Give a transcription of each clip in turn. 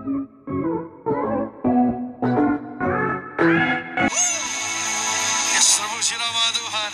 Yes, terpuji nama Tuhan.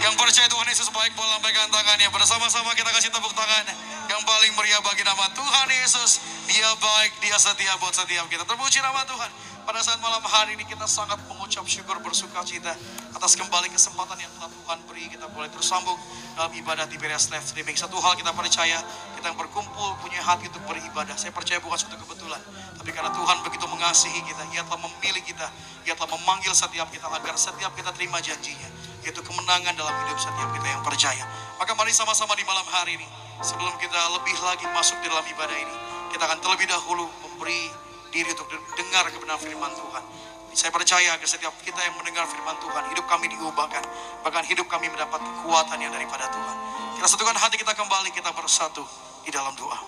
Yang percaya Tuhan Yesus baik, boleh lambaikan tangannya. Bersama-sama kita kasih tepuk tangan yang paling meriah bagi nama Tuhan Yesus. Dia baik, dia setia buat setiap kita. Terpuji nama Tuhan. Pada saat malam hari ini kita sangat mengucap syukur, bersuka cita atas kembali kesempatan yang telah Tuhan beri. Kita boleh tersambung dalam ibadah Tiberias Live Streaming. Satu hal kita percaya, kita yang berkumpul punya hati untuk beribadah. Saya percaya bukan suatu kebetulan, tapi karena Tuhan begitu mengasihi kita, Ia telah memilih kita, Ia telah memanggil setiap kita agar setiap kita terima janjinya, yaitu kemenangan dalam hidup setiap kita yang percaya. Maka mari sama-sama di malam hari ini, sebelum kita lebih lagi masuk di dalam ibadah ini, kita akan terlebih dahulu memberi diri untuk dengar kebenaran firman Tuhan. Saya percaya agar setiap kita yang mendengar firman Tuhan, hidup kami diubahkan, bahkan hidup kami mendapat kekuatan yang daripada Tuhan. Kita satukan hati kita kembali, kita bersatu di dalam doa.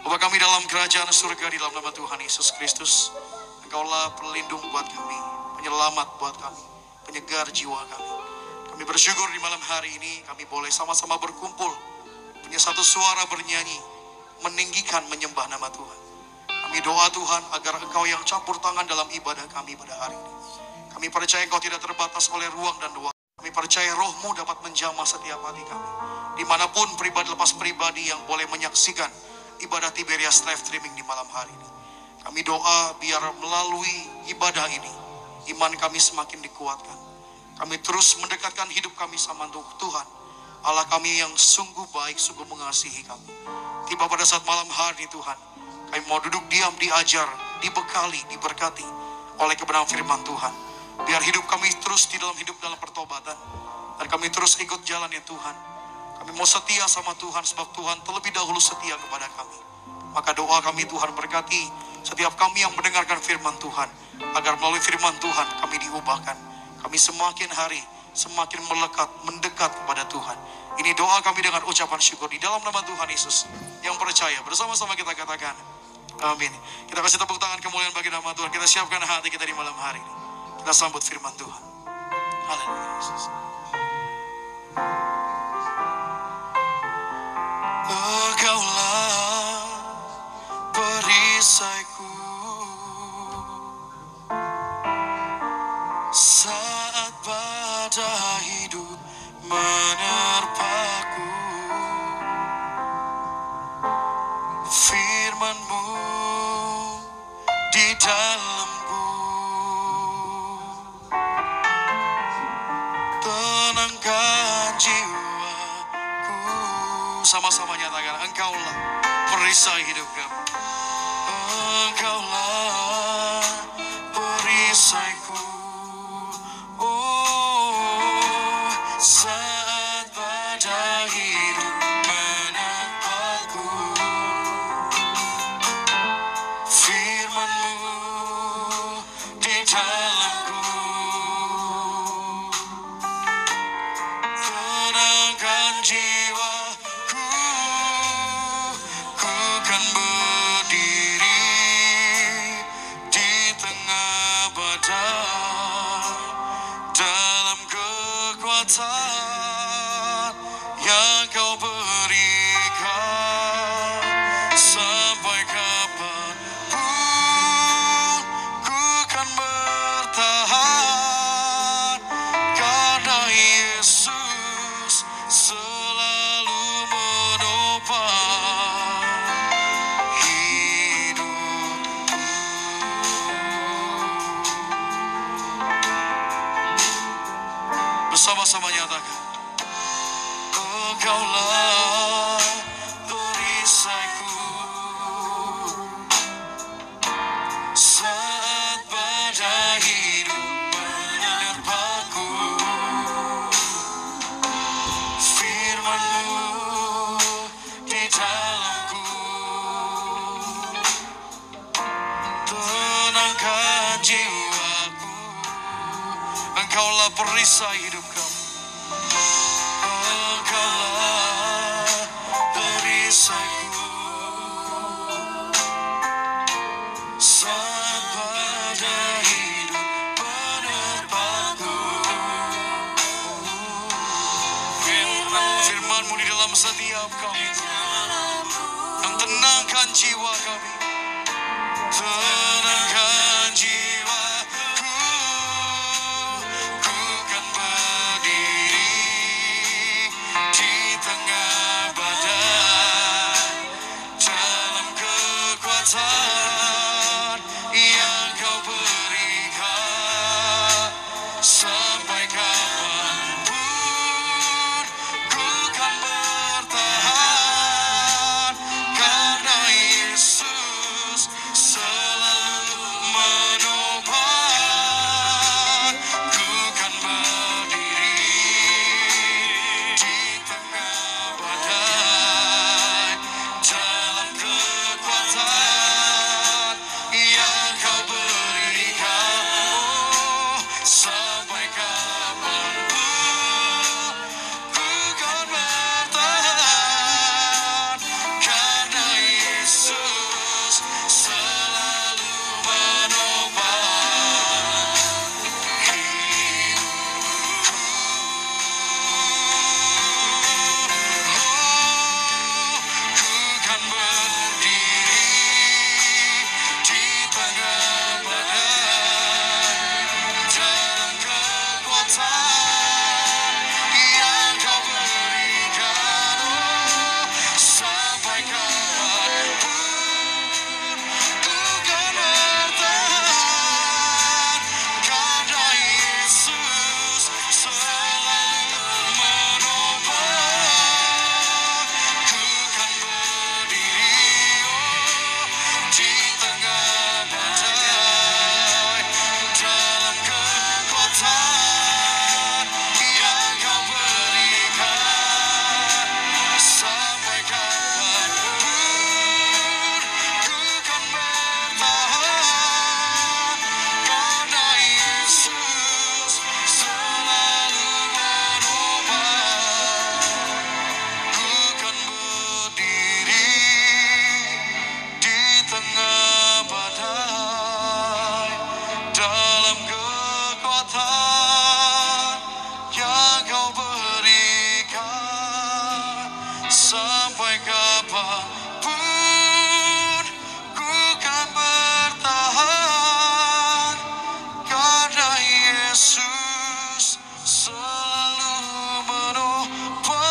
Bapa kami dalam kerajaan surga, di dalam nama Tuhan Yesus Kristus, Engkaulah pelindung buat kami, penyelamat buat kami, penyegar jiwa kami. Kami bersyukur di malam hari ini kami boleh sama-sama berkumpul, punya satu suara bernyanyi, meninggikan, menyembah nama Tuhan. Kami doa Tuhan agar Engkau yang campur tangan dalam ibadah kami pada hari ini. Kami percaya Engkau tidak terbatas oleh ruang dan waktu. Kami percaya Roh-Mu dapat menjamah setiap hati kami. Dimanapun pribadi lepas pribadi yang boleh menyaksikan ibadah Tiberias Live Streaming di malam hari ini. Kami doa biar melalui ibadah ini, iman kami semakin dikuatkan. Kami terus mendekatkan hidup kami sama Tuhan, Allah kami yang sungguh baik, sungguh mengasihi kami. Tiba pada saat malam hari Tuhan, kami mau duduk diam, diajar, dibekali, diberkati oleh kebenaran firman Tuhan. Biar hidup kami terus di dalam hidup dalam pertobatan. Dan kami terus ikut jalan ya Tuhan. Kami mau setia sama Tuhan sebab Tuhan terlebih dahulu setia kepada kami. Maka doa kami Tuhan berkati setiap kami yang mendengarkan firman Tuhan. Agar melalui firman Tuhan kami diubahkan. Kami semakin hari semakin melekat, mendekat kepada Tuhan. Ini doa kami dengan ucapan syukur di dalam nama Tuhan Yesus. Yang percaya bersama-sama kita katakan amin. Kita kasih tepuk tangan kemuliaan bagi nama Tuhan. Kita siapkan hati kita di malam hari ini. Kita sambut firman Tuhan. Haleluya Yesus. Engkaulah perisaiku saat badai hidup menerpaku. Firman-Mu di dalamku tenangkan jiwaku. Sama-sama nyatakan, Engkaulah perisai hidup kami. Engkaulah perisaiku, oh, saat badai hidup menerpaku. Firman-Mu di dalamku tenangkan jiwaku. Ku kan berdiri di tengah badai dalam kekuatan yang Kau berikan. Sampai kapanpun ku kan bertahan, karena Yesus selalu menopang hidupku. Bersama-sama nyatakan, Engkaulah perisaiku saat badai hidup menerpaku. Firman-Mu di dalamku tenangkan jiwaku. Engkaulah perisai hidup kami. Engkaulah perisaiku saat badai hidup menerpaku. Firman-Mu di dalam setiap kami yang tenangkan jiwa kami. tenangkan jiwaku, ku kan berdiri di tengah badai, dalam kekuatan yang kau berikan. Sampai kapanpun ku kan bertahan, karena Yesus selalu menopang. Ku kan berdiri di tengah badai, dalam kekuatan yang kau berikan. Oh, sampai kapanpun ku kan bertahan, karena Yesus selalu menopang hidupku. Oh, ku kan berdiri di tengah badai, dalam kekuatan yang kau berikan. Oh, sampai kapanpun ku kan bertahan, karena Yesus selalu menopang. Ku kan berdiri, oh, di tengah badai, dalam kekuatan yang kau berikan. Sampai kapanpun ku kan bertahan, karena Yesus selalu menopang. Ku kan berdiri di tengah badai, dalam kekuatan yang kau berikan. Sampai kapanpun ku kan bertahan, karena Yesus selalu menopang.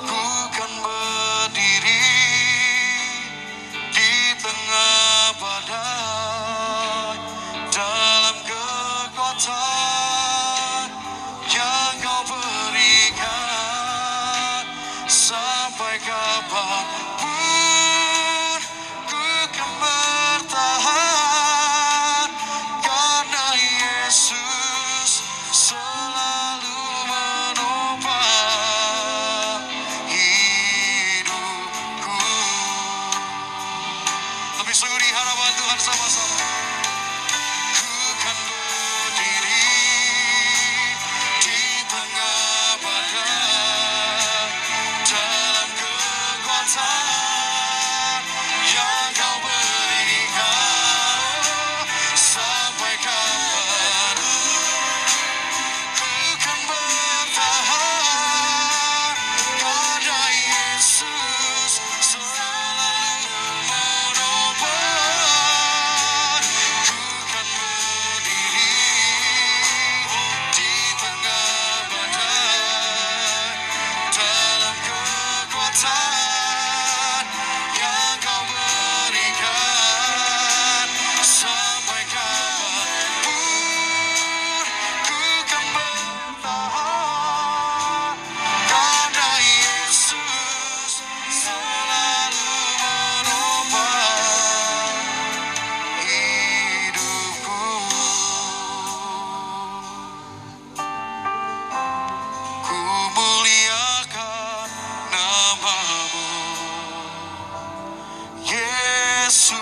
Ku kan berdiri di tengah badai, dalam kekuatan yang kau berikan. Sampai kapanpun ku kan bertahan, karena Yesus selalu menopang hidupku. Lebih syukuri harapan Tuhan sama-sama. Ku kan berdiri di tengah badai, dalam kekuatan yang kau berikan. Sampai kapan ku kan bertahan, karena Yesus selalu menopang. Ku kan berdiri di tengah badai, dalam kekuatan yang kau berikan. Sampai kapanpun ku kan bertahan, karena Yesus selalu menopang hidupku. Ku muliakan namamu, Yesus,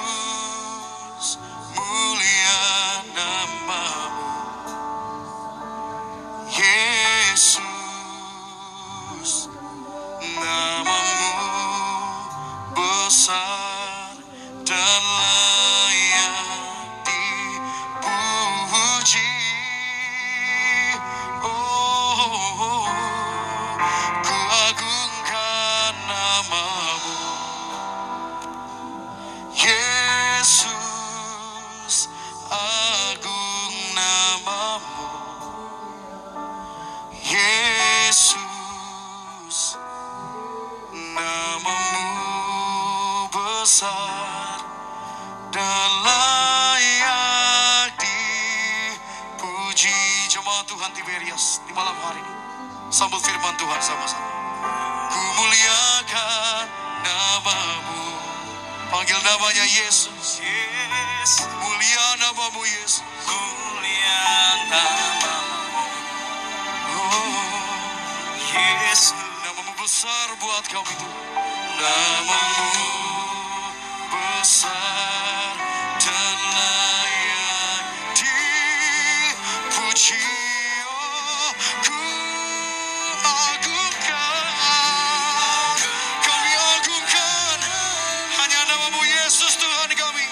mulia namamu, Yesus. Namamu besar dan layak dipuji. Oh, ku agungkan namamu, Yesus. besar dan layak dipuji. Jemaat Tuhan Tiberias di malam hari ini sambut firman Tuhan sama-sama. Ku muliakan namamu, panggil namanya Yesus. Mulia namamu Yesus, mulia namamu. Oh Yesus, namamu besar buat kami Tuhan. Namamu besar dan layak dipuji. Oh, ku agungkan, kami agungkan hanya namamu Yesus Tuhan kami.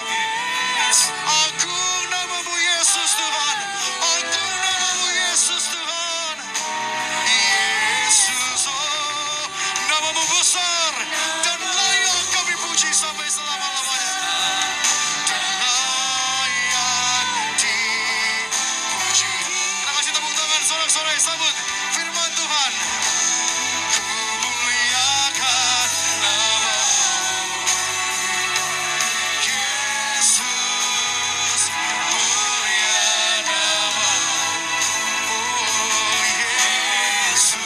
Agung namamu Yesus Tuhan, agung namamu Yesus Tuhan. Yesus, oh, namamu besar dan layak kami puji sampai selama-lamanya. Dan layak dipuji. Kita kasih tepuk tangan sorak-sorai sambut firman Tuhan. Ku muliakan namamu Yesus, mulia namamu. Oh Yesus,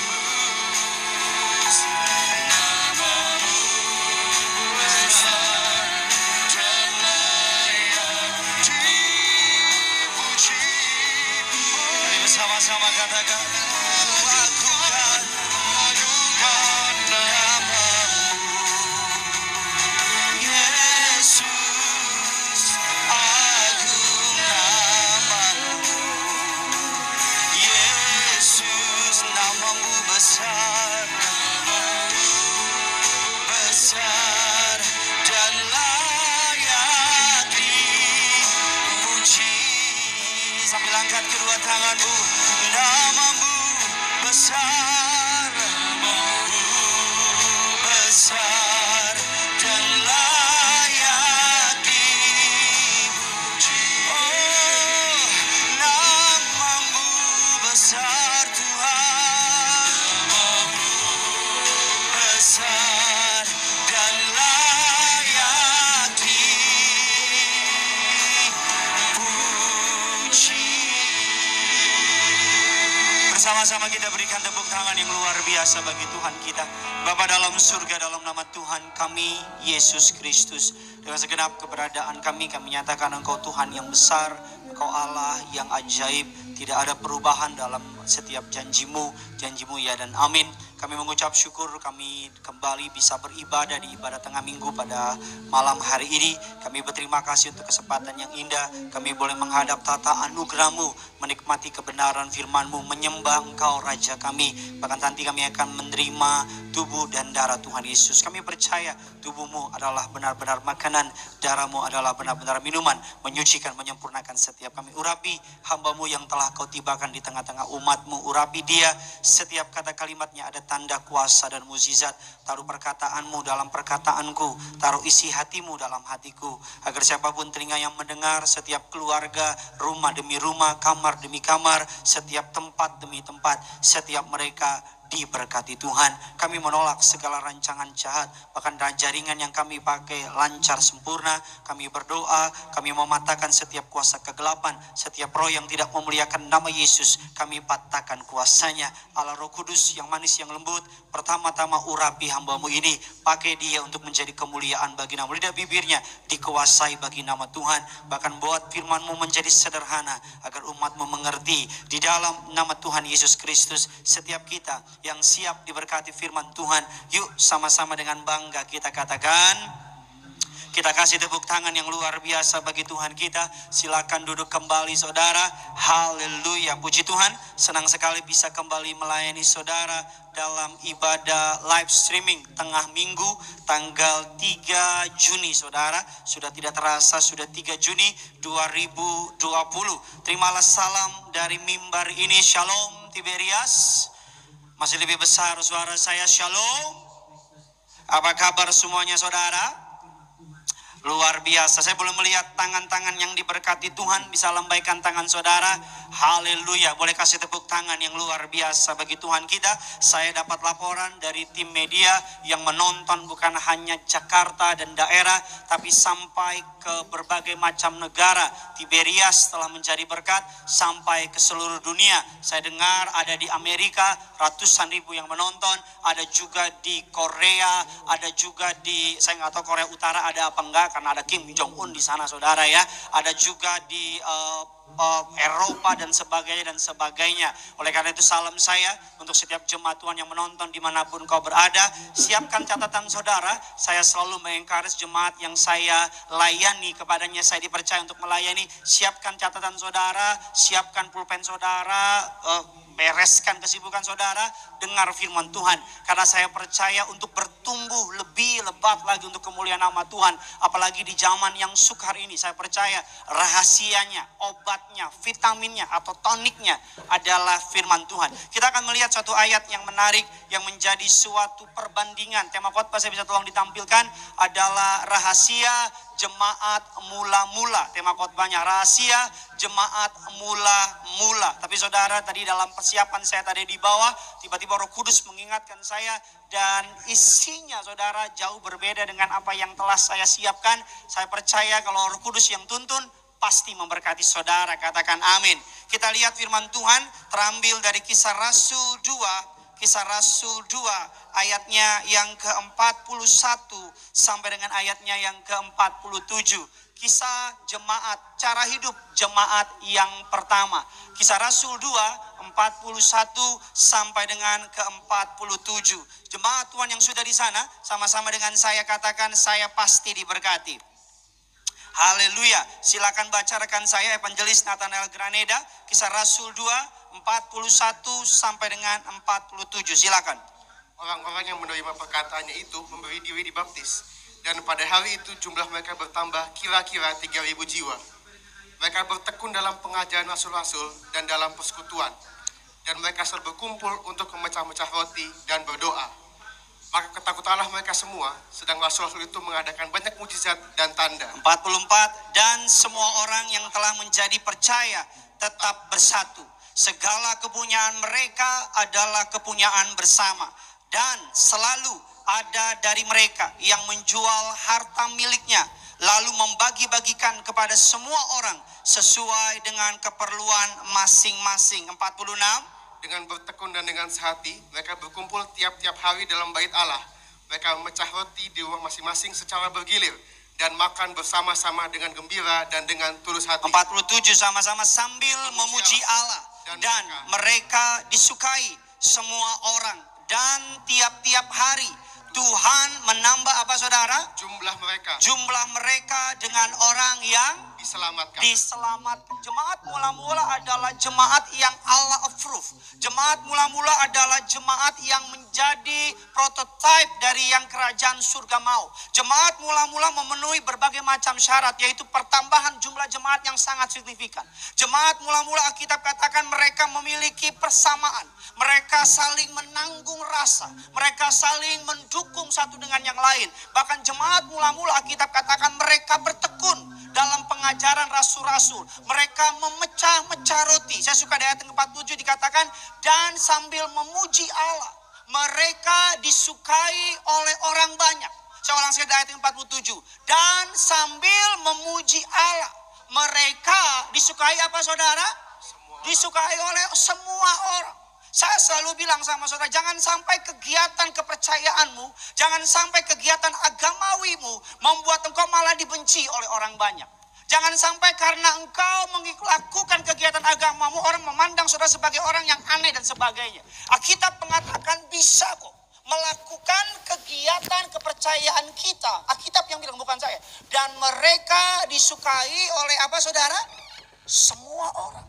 namamu besar dan layak dipuji. Mari bersama-sama katakan, ku agungkan namamu Yesus, agung namamu Yesus, namamu besar, besar dan layak dipuji. Sambil angkat kedua tanganmu, namamu besar, besar dan layak dipuji. Oh, namamu besar Tuhan, besar dan layak dipuji. Bersama-sama kita berikan tepuk tangan yang luar biasa bagi Tuhan kita. Bapa dalam surga, dalam nama Tuhan kami Yesus Kristus, dengan segenap keberadaan kami nyatakan Engkau Tuhan yang besar, Engkau Allah yang ajaib, tidak ada perubahan dalam setiap janjimu ya dan amin. Kami mengucap syukur kami kembali bisa beribadah di ibadah tengah minggu pada malam hari ini. Kami berterima kasih untuk kesempatan yang indah. Kami boleh menghadap tata anugerah-Mu, menikmati kebenaran firman-Mu, menyembah Engkau Raja kami. Bahkan nanti kami akan menerima tubuh dan darah Tuhan Yesus. Kami percaya tubuh-Mu adalah benar-benar makanan, darah-Mu adalah benar-benar minuman, menyucikan, menyempurnakan setiap kami. Urapi hamba-Mu yang telah Kau tibakan di tengah-tengah umat-Mu. Urapi dia, setiap kata kalimatnya ada tanda kuasa dan mukjizat. Taruh perkataan-Mu dalam perkataanku, taruh isi hati-Mu dalam hatiku, agar siapapun telinga yang mendengar, setiap keluarga, rumah demi rumah, kamar demi kamar, setiap tempat demi tempat, setiap mereka diberkati Tuhan. Kami menolak segala rancangan jahat, bahkan jaringan yang kami pakai lancar sempurna. Kami berdoa, kami mematahkan setiap kuasa kegelapan, setiap roh yang tidak memuliakan nama Yesus, kami patahkan kuasanya. Allah Roh Kudus yang manis yang lembut, pertama-tama urapi hamba-Mu ini, pakai dia untuk menjadi kemuliaan bagi nama. Lidah bibirnya dikuasai bagi nama Tuhan, bahkan buat firman-Mu menjadi sederhana, agar umat-Mu mengerti. Di dalam nama Tuhan Yesus Kristus, setiap kita yang siap diberkati firman Tuhan, yuk sama-sama dengan bangga kita katakan, kita kasih tepuk tangan yang luar biasa bagi Tuhan kita. Silakan duduk kembali saudara. Haleluya, puji Tuhan. Senang sekali bisa kembali melayani saudara dalam ibadah live streaming tengah minggu tanggal 3 Juni saudara. Sudah tidak terasa, sudah 3 Juni 2020. Terimalah salam dari mimbar ini. Shalom Tiberias. Masih lebih besar suara saya, shalom. Apa kabar semuanya saudara? Luar biasa. Saya belum melihat tangan-tangan yang diberkati Tuhan. Bisa lambaikan tangan saudara. Haleluya. Boleh kasih tepuk tangan yang luar biasa bagi Tuhan kita. Saya dapat laporan dari tim media yang menonton bukan hanya Jakarta dan daerah, tapi sampai ke berbagai macam negara. Tiberias telah menjadi berkat sampai ke seluruh dunia. Saya dengar ada di Amerika ratusan ribu yang menonton. Ada juga di Korea. Ada juga di, saya nggak tahu Korea Utara ada apa enggak, karena ada Kim Jong Un di sana saudara ya. Ada juga di Eropa dan sebagainya. Oleh karena itu salam saya untuk setiap jemaat Tuhan yang menonton dimanapun kau berada. Siapkan catatan saudara. Saya selalu mengencourage jemaat yang saya layani, kepadanya saya dipercaya untuk melayani. Siapkan catatan saudara, siapkan pulpen saudara, bereskan kesibukan saudara, dengar firman Tuhan. Karena saya percaya untuk bertumbuh lebih lebat lagi untuk kemuliaan nama Tuhan. Apalagi di zaman yang sukar ini, saya percaya rahasianya, obatnya, vitaminnya atau toniknya adalah firman Tuhan. Kita akan melihat suatu ayat yang menarik yang menjadi suatu perbandingan. Tema khotbah saya bisa tolong ditampilkan adalah rahasia jemaat mula-mula. Tema khotbahnya rahasia jemaat mula-mula. Tapi saudara, tadi dalam persiapan saya tadi di bawah, tiba-tiba Roh Kudus mengingatkan saya, dan isinya saudara jauh berbeda dengan apa yang telah saya siapkan. Saya percaya kalau Roh Kudus yang tuntun pasti memberkati saudara. Katakan amin. Kita lihat firman Tuhan terambil dari Kisah Rasul 2. Kisah Rasul 2 ayatnya yang ke-41 sampai dengan ayatnya yang ke-47. Kisah jemaat, cara hidup jemaat yang pertama. Kisah Rasul 2, 41 sampai dengan ke-47. Jemaat Tuhan yang sudah di sana, sama-sama dengan saya katakan, saya pasti diberkati. Haleluya. Silakan baca rekan saya Evangelis Nathanael Graneda, Kisah Rasul 2, 41 sampai dengan 47. Silakan. Orang-orang yang menerima perkataannya itu memberi diri dibaptis, dan pada hari itu jumlah mereka bertambah kira-kira 3.000 jiwa. Mereka bertekun dalam pengajaran rasul-rasul dan dalam persekutuan, dan mereka selalu berkumpul untuk memecah-mecah roti dan berdoa. Maka ketakutanlah mereka semua, sedang rasul-rasul itu mengadakan banyak mujizat dan tanda. 44. Dan semua orang yang telah menjadi percaya tetap bersatu. Segala kepunyaan mereka adalah kepunyaan bersama. Dan selalu ada dari mereka yang menjual harta miliknya, lalu membagi-bagikan kepada semua orang sesuai dengan keperluan masing-masing. 46. Dengan bertekun dan dengan sehati, mereka berkumpul tiap-tiap hari dalam bait Allah. Mereka memecah roti di rumah masing-masing secara bergilir, dan makan bersama-sama dengan gembira dan dengan tulus hati. 47 sama-sama sambil memuji Allah. Dan mereka disukai semua orang. Dan tiap-tiap hari Tuhan menambah apa saudara? Jumlah mereka dengan orang yang diselamatkan. Jemaat mula-mula adalah jemaat yang Allah approve. Jemaat mula-mula adalah jemaat yang menjadi prototipe dari yang kerajaan surga mau. Jemaat mula-mula memenuhi berbagai macam syarat, yaitu pertambahan jumlah jemaat yang sangat signifikan. Jemaat mula-mula Alkitab katakan mereka memiliki persamaan. Mereka saling menanggung rasa. Mereka saling mendukung satu dengan yang lain. Bahkan jemaat mula-mula Alkitab katakan mereka bertekun dalam pengajaran rasul-rasul. Mereka memecah-mecah roti. Saya suka di ayat 47 dikatakan, dan sambil memuji Allah, mereka disukai oleh orang banyak. Saya ulang sekali ayat 47. Dan sambil memuji Allah, mereka disukai apa saudara? Disukai oleh semua orang. Saya selalu bilang sama saudara, jangan sampai kegiatan kepercayaanmu, jangan sampai kegiatan agamawimu membuat engkau malah dibenci oleh orang banyak. Jangan sampai karena engkau melakukan kegiatan agamamu, orang memandang saudara sebagai orang yang aneh dan sebagainya. Alkitab mengatakan bisa kok melakukan kegiatan kepercayaan kita. Alkitab yang bilang, bukan saya. Dan mereka disukai oleh apa saudara? Semua orang.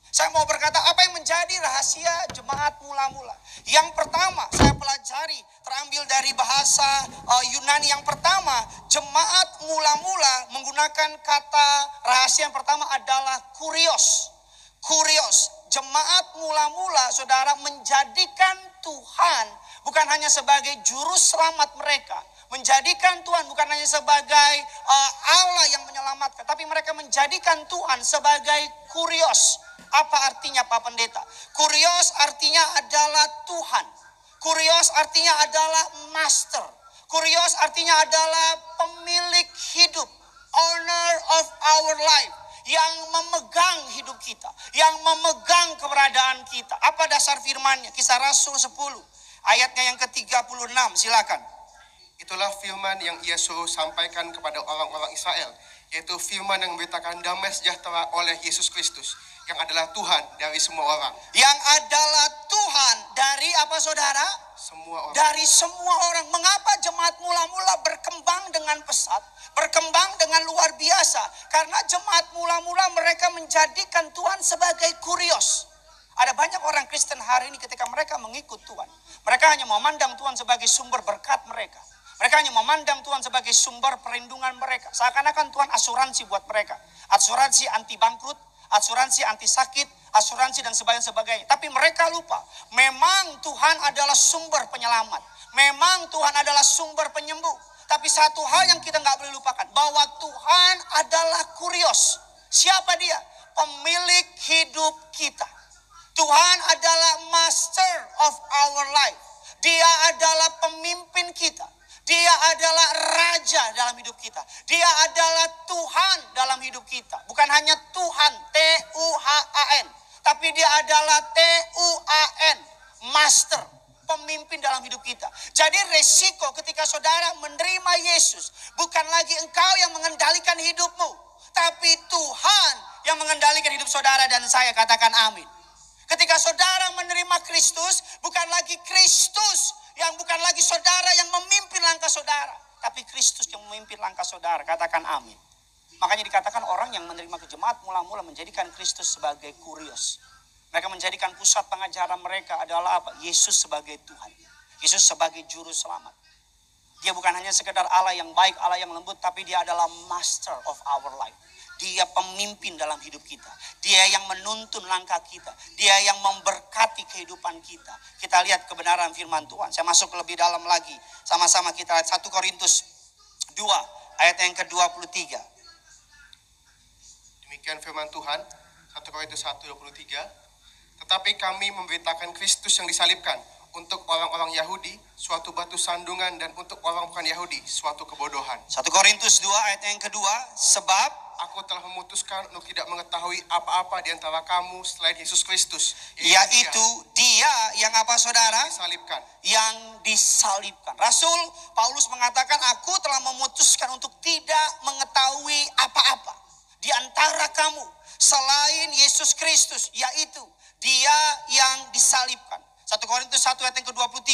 Saya mau berkata apa yang menjadi rahasia jemaat mula-mula. Yang pertama saya pelajari terambil dari bahasa Yunani. Yang pertama, jemaat mula-mula menggunakan kata rahasia yang pertama adalah kurios. Kurios. Jemaat mula-mula saudara menjadikan Tuhan bukan hanya sebagai juru selamat mereka, menjadikan Tuhan bukan hanya sebagai Allah yang menyelamatkan, tapi mereka menjadikan Tuhan sebagai kurios. Apa artinya Pak Pendeta? Kurios artinya adalah Tuhan. Kurios artinya adalah master. Kurios artinya adalah pemilik hidup, owner of our life, yang memegang hidup kita, yang memegang keberadaan kita. Apa dasar firman-Nya? Kisah Rasul 10 ayatnya yang ke-36, silakan. Itulah firman yang ia suruh sampaikan kepada orang-orang Israel, yaitu firman yang memberitakan damai sejahtera oleh Yesus Kristus, yang adalah Tuhan dari semua orang. Yang adalah Tuhan dari apa saudara? Semua orang. Dari semua orang. Mengapa jemaat mula-mula berkembang dengan pesat? Berkembang dengan luar biasa. Karena jemaat mula-mula mereka menjadikan Tuhan sebagai kurios. Ada banyak orang Kristen hari ini ketika mereka mengikut Tuhan, mereka hanya memandang Tuhan sebagai sumber berkat mereka. Mereka hanya memandang Tuhan sebagai sumber perlindungan mereka. Seakan-akan Tuhan asuransi buat mereka. Asuransi anti bangkrut, asuransi anti sakit, asuransi dan sebagainya. Tapi mereka lupa, memang Tuhan adalah sumber penyelamat. Memang Tuhan adalah sumber penyembuh. Tapi satu hal yang kita nggak boleh lupakan, bahwa Tuhan adalah kurios. Siapa dia? Pemilik hidup kita. Tuhan adalah master of our life. Dia adalah pemimpin kita. Dia adalah raja dalam hidup kita. Dia adalah Tuhan dalam hidup kita. Bukan hanya Tuhan, T-U-H-A-N. Tapi dia adalah T-U-A-N, master, pemimpin dalam hidup kita. Jadi resiko ketika saudara menerima Yesus, bukan lagi engkau yang mengendalikan hidupmu, tapi Tuhan yang mengendalikan hidup saudara dan saya. Katakan amin. Ketika saudara menerima Kristus, bukan lagi Kristus yang bukan lagi saudara yang memimpin langkah saudara, tapi Kristus yang memimpin langkah saudara. Katakan amin. Makanya dikatakan orang yang menerima jemaat mula-mula menjadikan Kristus sebagai kurios. Mereka menjadikan pusat pengajaran mereka adalah apa? Yesus sebagai Tuhan. Yesus sebagai juru selamat. Dia bukan hanya sekedar Allah yang baik, Allah yang lembut, tapi dia adalah master of our life. Dia pemimpin dalam hidup kita. Dia yang menuntun langkah kita. Dia yang memberkati kehidupan kita. Kita lihat kebenaran firman Tuhan. Saya masuk lebih dalam lagi. Sama-sama kita lihat 1 Korintus 2 ayat yang ke-23. Demikian firman Tuhan, 1 Korintus 1:23. Tetapi kami memberitakan Kristus yang disalibkan, untuk orang-orang Yahudi suatu batu sandungan, dan untuk orang bukan Yahudi suatu kebodohan. 1 Korintus 2 ayat yang kedua. Sebab aku telah memutuskan untuk tidak mengetahui apa-apa di antara kamu selain Yesus Kristus, yaitu dia yang apa saudara? disalibkan. Yang disalibkan. Rasul Paulus mengatakan, aku telah memutuskan untuk tidak mengetahui apa-apa di antara kamu selain Yesus Kristus, yaitu dia yang disalibkan. 1 Korintus 1 ayat yang ke-23.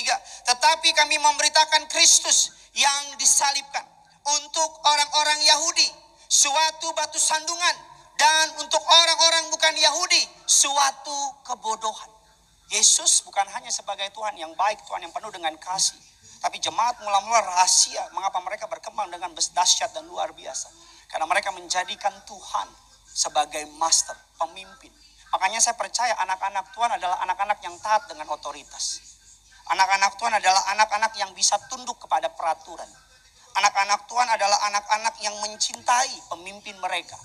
Tetapi kami memberitakan Kristus yang disalibkan, untuk orang-orang Yahudi suatu batu sandungan, dan untuk orang-orang bukan Yahudi suatu kebodohan. Yesus bukan hanya sebagai Tuhan yang baik, Tuhan yang penuh dengan kasih, tapi jemaat mula-mula rahasia mengapa mereka berkembang dengan dahsyat dan luar biasa. Karena mereka menjadikan Tuhan sebagai master, pemimpin. Makanya saya percaya anak-anak Tuhan adalah anak-anak yang taat dengan otoritas. Anak-anak Tuhan adalah anak-anak yang bisa tunduk kepada peraturan. Anak-anak Tuhan adalah anak-anak yang mencintai pemimpin mereka.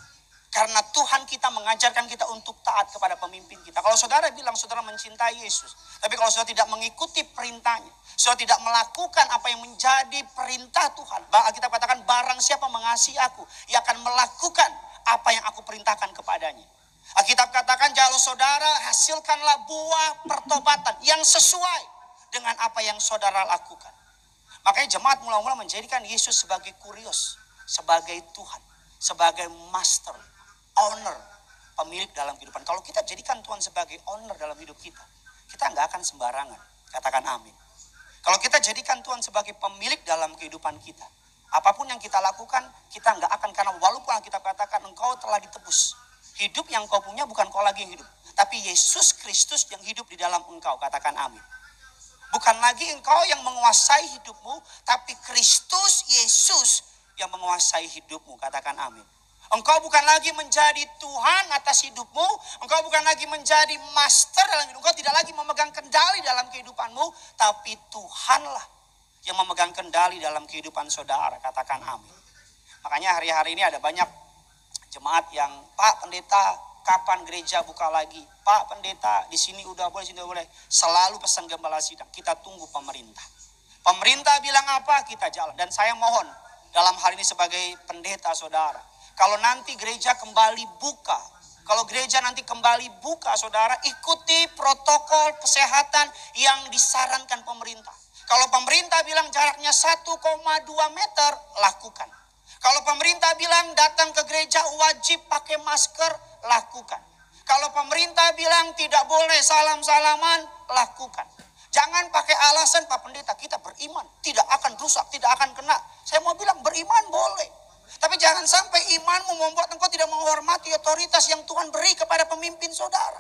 Karena Tuhan kita mengajarkan kita untuk taat kepada pemimpin kita. Kalau saudara bilang saudara mencintai Yesus, tapi kalau saudara tidak mengikuti perintahnya, saudara tidak melakukan apa yang menjadi perintah Tuhan, kita katakan barang siapa mengasihi aku, ia akan melakukan apa yang aku perintahkan kepadanya. Alkitab katakan, kalau saudara hasilkanlah buah pertobatan yang sesuai dengan apa yang saudara lakukan. Makanya jemaat mula-mula menjadikan Yesus sebagai kurios, sebagai Tuhan, sebagai master, owner, pemilik dalam kehidupan. Kalau kita jadikan Tuhan sebagai owner dalam hidup kita, kita nggak akan sembarangan. Katakan amin. Kalau kita jadikan Tuhan sebagai pemilik dalam kehidupan kita, apapun yang kita lakukan, kita nggak akan, karena walaupun kita katakan engkau telah ditebus, hidup yang kau punya bukan kau lagi yang hidup, tapi Yesus Kristus yang hidup di dalam engkau. Katakan amin. Bukan lagi engkau yang menguasai hidupmu, tapi Kristus Yesus yang menguasai hidupmu. Katakan amin. Engkau bukan lagi menjadi Tuhan atas hidupmu, engkau bukan lagi menjadi master dalam hidup, engkau tidak lagi memegang kendali dalam kehidupanmu, tapi Tuhanlah yang memegang kendali dalam kehidupan saudara. Katakan amin. Makanya hari-hari ini ada banyak jemaat yang, Pak Pendeta, kapan gereja buka lagi? Pak Pendeta, di sini udah boleh, sini udah boleh. Selalu pesan gembala sidang, kita tunggu pemerintah. Pemerintah bilang apa, kita jalan. Dan saya mohon dalam hal ini sebagai pendeta saudara, kalau nanti gereja kembali buka, kalau gereja nanti kembali buka saudara, ikuti protokol kesehatan yang disarankan pemerintah. Kalau pemerintah bilang jaraknya 1,2 meter, lakukan. Kalau pemerintah bilang datang ke gereja wajib pakai masker, lakukan. Kalau pemerintah bilang tidak boleh salam-salaman, lakukan. Jangan pakai alasan, Pak Pendeta, kita beriman, tidak akan rusak, tidak akan kena. Saya mau bilang beriman boleh. Tapi jangan sampai imanmu membuat engkau tidak menghormati otoritas yang Tuhan beri kepada pemimpin saudara.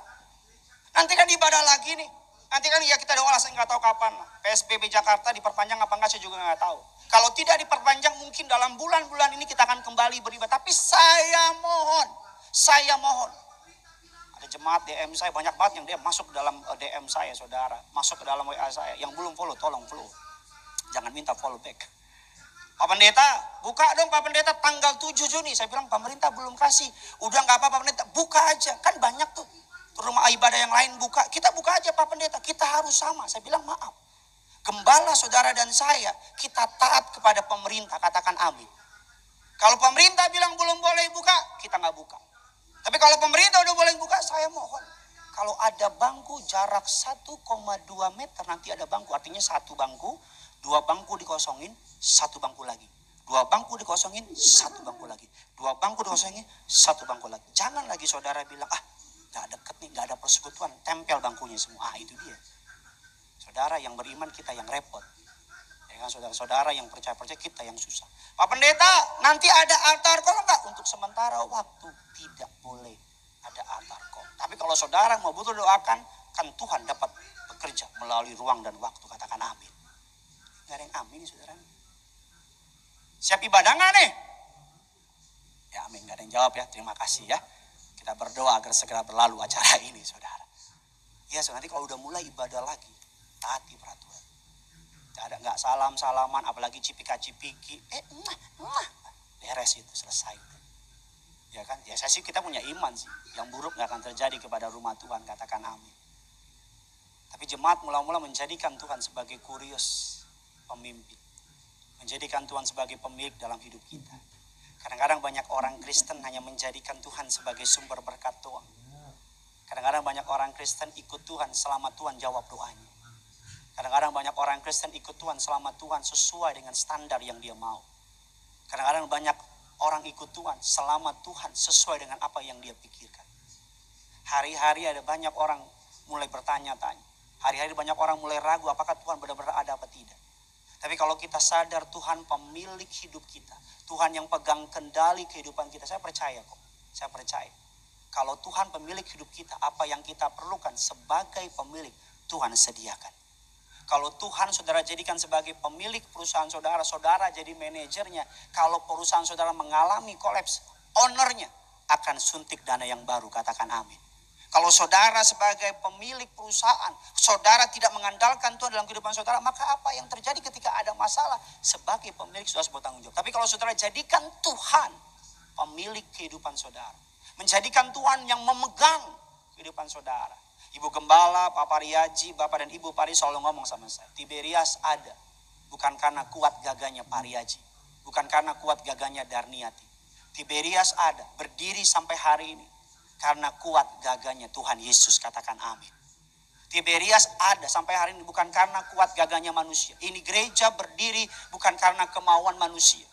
Nanti kan ibadah lagi nih. Nanti kan ya kita doa, saya nggak tahu kapan. PSBB Jakarta diperpanjang apa enggak, saya juga nggak tahu. Kalau tidak diperpanjang mungkin dalam bulan-bulan ini kita akan kembali beribadah. Tapi saya mohon. Ada jemaat DM saya, banyak banget yang DM masuk ke dalam DM saya saudara. Masuk ke dalam WA saya. Yang belum follow, tolong follow. Jangan minta follow back. Pak Pendeta, buka dong Pak Pendeta tanggal 7 Juni. Saya bilang pemerintah belum kasih. Udah nggak apa-apa Pak Pendeta, buka aja. Kan banyak tuh rumah ibadah yang lain buka. Kita buka aja Pak Pendeta, kita harus sama. Saya bilang maaf. Gembala saudara dan saya, kita taat kepada pemerintah, katakan amin. Kalau pemerintah bilang belum boleh buka, kita nggak buka. Tapi kalau pemerintah udah boleh buka, saya mohon. Kalau ada bangku jarak 1,2 meter, nanti ada bangku. Artinya 1 bangku, 2 bangku dikosongin, 1 bangku lagi. 2 bangku dikosongin, 1 bangku lagi. 2 bangku dikosongin, 1 bangku lagi. Jangan lagi saudara bilang, gak deket nih, gak ada persekutuan, tempel bangkunya semua. Itu dia. Saudara yang beriman, kita yang repot. Ya kan, saudara-saudara yang percaya-percaya, kita yang susah. Pak Pendeta, nanti ada altar call enggak? Untuk sementara waktu tidak boleh ada altar call. Tapi kalau saudara mau butuh doakan, kan Tuhan dapat bekerja melalui ruang dan waktu. Katakan amin. Gak ada yang amin nih saudara. Siap ibadah gak nih? Ya amin, gak ada yang jawab ya. Terima kasih ya. Kita berdoa agar segera berlalu acara ini saudara. Ya so, nanti kalau udah mulai ibadah lagi, taati peraturan. Nggak salam-salaman, apalagi cipika-cipiki. Beres itu, selesai. Ya kan? Ya saya sih kita punya iman sih. Yang buruk nggak akan terjadi kepada rumah Tuhan, katakan amin. Tapi jemaat mula-mula menjadikan Tuhan sebagai kurios pemimpin. Menjadikan Tuhan sebagai pemilik dalam hidup kita. Kadang-kadang banyak orang Kristen hanya menjadikan Tuhan sebagai sumber berkat doang. Kadang-kadang banyak orang Kristen ikut Tuhan selama Tuhan jawab doanya. Kadang-kadang banyak orang Kristen ikut Tuhan selama Tuhan sesuai dengan standar yang dia mau. Kadang-kadang banyak orang ikut Tuhan selama Tuhan sesuai dengan apa yang dia pikirkan. Hari-hari ada banyak orang mulai bertanya-tanya. Hari-hari banyak orang mulai ragu apakah Tuhan benar-benar ada apa tidak. Tapi kalau kita sadar Tuhan pemilik hidup kita, Tuhan yang pegang kendali kehidupan kita, saya percaya kok. Saya percaya. Kalau Tuhan pemilik hidup kita, apa yang kita perlukan sebagai pemilik, Tuhan sediakan. Kalau Tuhan saudara jadikan sebagai pemilik perusahaan saudara, saudara jadi manajernya. Kalau perusahaan saudara mengalami kolaps, ownernya akan suntik dana yang baru, katakan amin. Kalau saudara sebagai pemilik perusahaan, saudara tidak mengandalkan Tuhan dalam kehidupan saudara, maka apa yang terjadi ketika ada masalah? Sebagai pemilik saudara bertanggung jawab. Tapi kalau saudara jadikan Tuhan pemilik kehidupan saudara, menjadikan Tuhan yang memegang kehidupan saudara. Ibu Gembala, Pak Pariaji, Bapak dan Ibu Pari selalu ngomong sama saya, Tiberias ada bukan karena kuat gagahnya Pariaji, bukan karena kuat gagahnya Darniati. Tiberias ada, berdiri sampai hari ini karena kuat gagahnya Tuhan Yesus, katakan amin. Tiberias ada sampai hari ini bukan karena kuat gagahnya manusia. Ini gereja berdiri bukan karena kemauan manusia.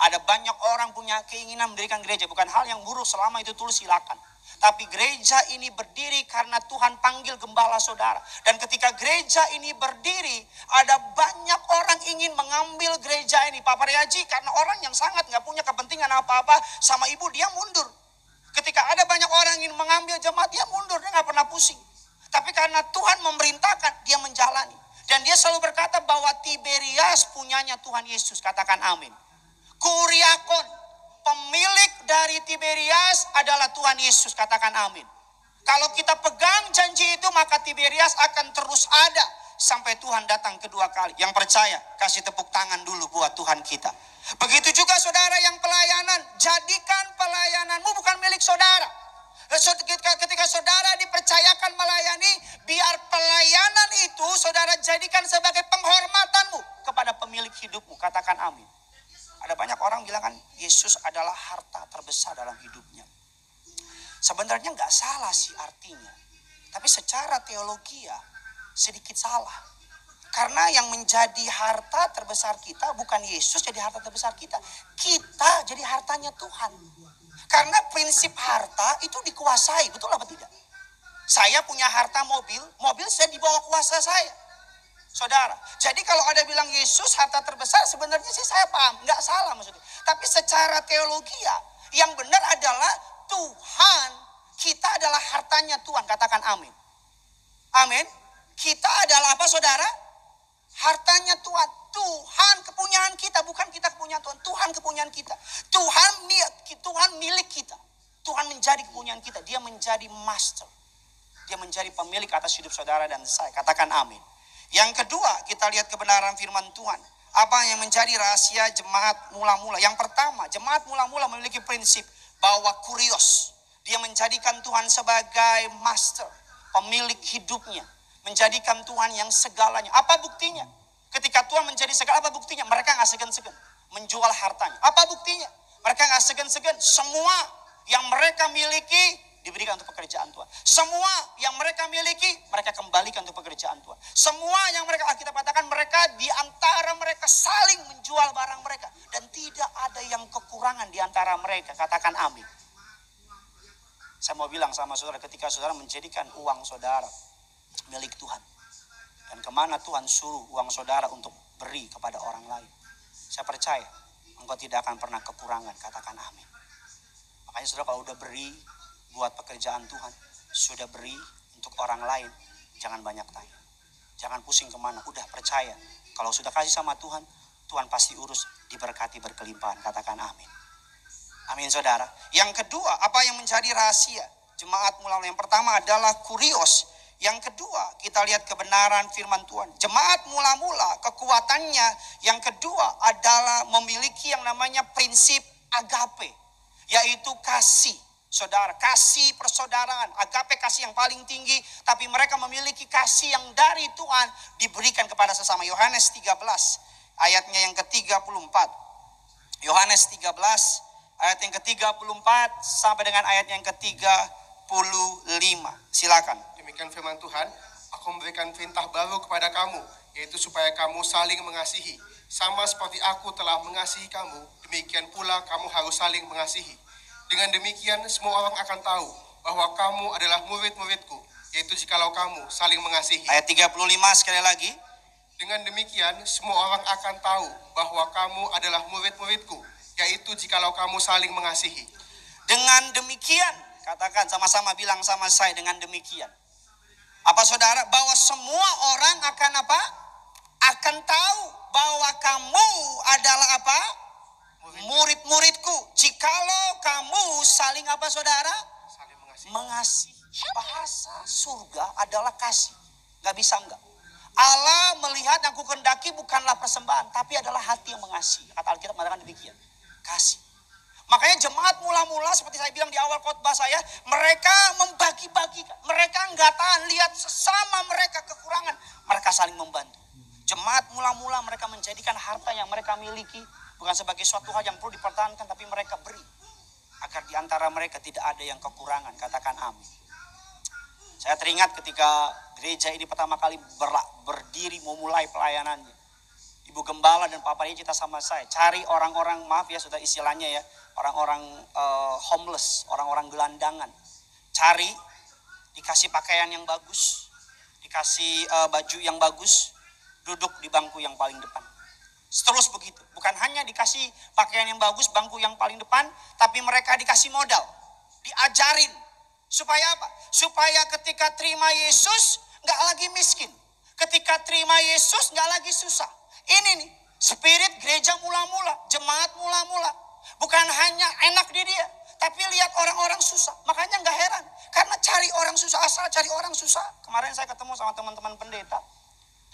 Ada banyak orang punya keinginan mendirikan gereja, bukan hal yang buruk selama itu tulus, silakan. Tapi gereja ini berdiri karena Tuhan panggil gembala saudara. Dan ketika gereja ini berdiri, ada banyak orang ingin mengambil gereja ini. Pak Pariaji karena orang yang sangat gak punya kepentingan apa-apa sama ibu, dia mundur. Ketika ada banyak orang yang ingin mengambil jemaat, dia mundur, dia gak pernah pusing. Tapi karena Tuhan memerintahkan, dia menjalani. Dan dia selalu berkata bahwa Tiberias punyanya Tuhan Yesus, katakan amin. Kuriakon, pemilik dari Tiberias adalah Tuhan Yesus, katakan amin. Kalau kita pegang janji itu, maka Tiberias akan terus ada sampai Tuhan datang kedua kali. Yang percaya, kasih tepuk tangan dulu buat Tuhan kita. Begitu juga saudara yang pelayanan, jadikan pelayananmu bukan milik saudara. Ketika saudara dipercayakan melayani, biar pelayanan itu saudara jadikan sebagai penghormatanmu kepada pemilik hidupmu. Katakan amin. Ada banyak orang bilang kan Yesus adalah harta terbesar dalam hidupnya. Sebenarnya nggak salah sih artinya. Tapi secara teologi ya sedikit salah. Karena yang menjadi harta terbesar kita bukan Yesus jadi harta terbesar kita. Kita jadi hartanya Tuhan. Karena prinsip harta itu dikuasai, betul apa tidak? Saya punya harta mobil saya di bawah kuasa saya. Saudara, jadi kalau ada bilang Yesus harta terbesar, sebenarnya sih saya paham, nggak salah maksudnya. Tapi secara teologi ya, yang benar adalah Tuhan, kita adalah hartanya Tuhan, katakan amin. Amin. Kita adalah apa saudara? Hartanya Tuhan. Tuhan kepunyaan kita, bukan kita kepunyaan Tuhan. Tuhan kepunyaan kita. Tuhan milik kita. Tuhan menjadi kepunyaan kita. Dia menjadi master. Dia menjadi pemilik atas hidup saudara dan saya. Katakan amin. Yang kedua, kita lihat kebenaran firman Tuhan. Apa yang menjadi rahasia jemaat mula-mula? Yang pertama, jemaat mula-mula memiliki prinsip bahwa kurios. Dia menjadikan Tuhan sebagai master, pemilik hidupnya. Menjadikan Tuhan yang segalanya. Apa buktinya? Ketika Tuhan menjadi segala, apa buktinya? Mereka gak segan-segan menjual hartanya. Apa buktinya? Mereka gak segan-segan. Semua yang mereka miliki diberikan untuk pekerjaan Tuhan. Semua yang mereka miliki, mereka kembalikan untuk pekerjaan Tuhan. Semua yang mereka, kita katakan mereka di antara mereka saling menjual barang mereka. Dan tidak ada yang kekurangan di antara mereka. Katakan amin. Saya mau bilang sama saudara, ketika saudara menjadikan uang saudara milik Tuhan. Dan kemana Tuhan suruh uang saudara untuk beri kepada orang lain. Saya percaya engkau tidak akan pernah kekurangan. Katakan amin. Makanya saudara kalau udah beri buat pekerjaan Tuhan, sudah beri untuk orang lain, jangan banyak tanya. Jangan pusing kemana, udah percaya. Kalau sudah kasih sama Tuhan, Tuhan pasti urus, diberkati berkelimpahan. Katakan amin. Amin saudara. Yang kedua, apa yang menjadi rahasia jemaat mula-mula? Yang pertama adalah kurios. Yang kedua, kita lihat kebenaran firman Tuhan. Jemaat mula-mula, kekuatannya yang kedua adalah memiliki yang namanya prinsip agape. Yaitu kasih. Saudara, kasih persaudaraan. Agape kasih yang paling tinggi. Tapi mereka memiliki kasih yang dari Tuhan diberikan kepada sesama. Yohanes 13, ayatnya yang ke-34. Yohanes 13, ayat yang ke-34 sampai dengan ayat yang ke-35. Silakan. Demikian firman Tuhan, aku memberikan perintah baru kepada kamu, yaitu supaya kamu saling mengasihi. Sama seperti aku telah mengasihi kamu, demikian pula kamu harus saling mengasihi. Dengan demikian semua orang akan tahu bahwa kamu adalah murid-muridku, yaitu jikalau kamu saling mengasihi. Ayat 35 sekali lagi. Dengan demikian semua orang akan tahu bahwa kamu adalah murid-muridku, yaitu jikalau kamu saling mengasihi. Dengan demikian, katakan sama-sama, bilang sama saya, dengan demikian. Apa saudara? Bahwa semua orang akan apa? Akan tahu bahwa kamu adalah apa? Murid-muridku. Jikalau kamu saling apa saudara? Saling mengasihi. Mengasihi. Bahasa surga adalah kasih. Gak bisa enggak. Allah melihat yang kukendaki bukanlah persembahan, tapi adalah hati yang mengasihi. Kata Alkitab mengatakan demikian. Kasih. Makanya jemaat mula-mula seperti saya bilang di awal khotbah saya, mereka membagi-bagikan. Mereka nggak tahan lihat sesama mereka kekurangan. Mereka saling membantu. Jemaat mula-mula mereka menjadikan harta yang mereka miliki bukan sebagai suatu hal yang perlu dipertahankan, tapi mereka beri. Agar di antara mereka tidak ada yang kekurangan. Katakan amin. Saya teringat ketika gereja ini pertama kali berdiri memulai pelayanannya. Ibu Gembala dan Papa Dia cerita sama saya, cari orang-orang, maaf ya sudah istilahnya ya, orang-orang homeless, orang-orang gelandangan. Cari, dikasih pakaian yang bagus, dikasih baju yang bagus, duduk di bangku yang paling depan. Terus begitu, bukan hanya dikasih pakaian yang bagus, bangku yang paling depan, tapi mereka dikasih modal, diajarin. Supaya apa? Supaya ketika terima Yesus, gak lagi miskin. Ketika terima Yesus, gak lagi susah. Ini nih, spirit gereja mula-mula, jemaat mula-mula. Bukan hanya enak di dia, tapi lihat orang-orang susah. Makanya gak heran, karena cari orang susah, asal cari orang susah. Kemarin saya ketemu sama teman-teman pendeta.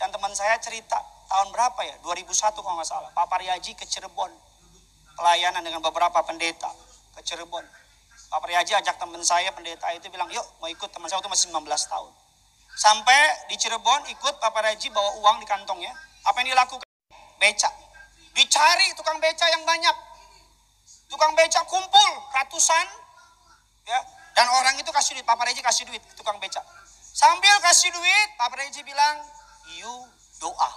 Dan teman saya cerita, tahun berapa ya? 2001 kalau nggak salah. Pak Paryaji ke Cirebon. Pelayanan dengan beberapa pendeta ke Cirebon. Pak Paryaji ajak teman saya pendeta itu bilang, yuk mau ikut. Teman saya waktu masih 19 tahun. Sampai di Cirebon ikut Pak Paryaji bawa uang di kantongnya. Apa yang dilakukan? Beca. Dicari tukang beca yang banyak. Tukang beca kumpul ratusan. Ya, dan orang itu kasih duit. Pak Paryaji kasih duit ke tukang beca. Sambil kasih duit, Pak Paryaji bilang, you doa.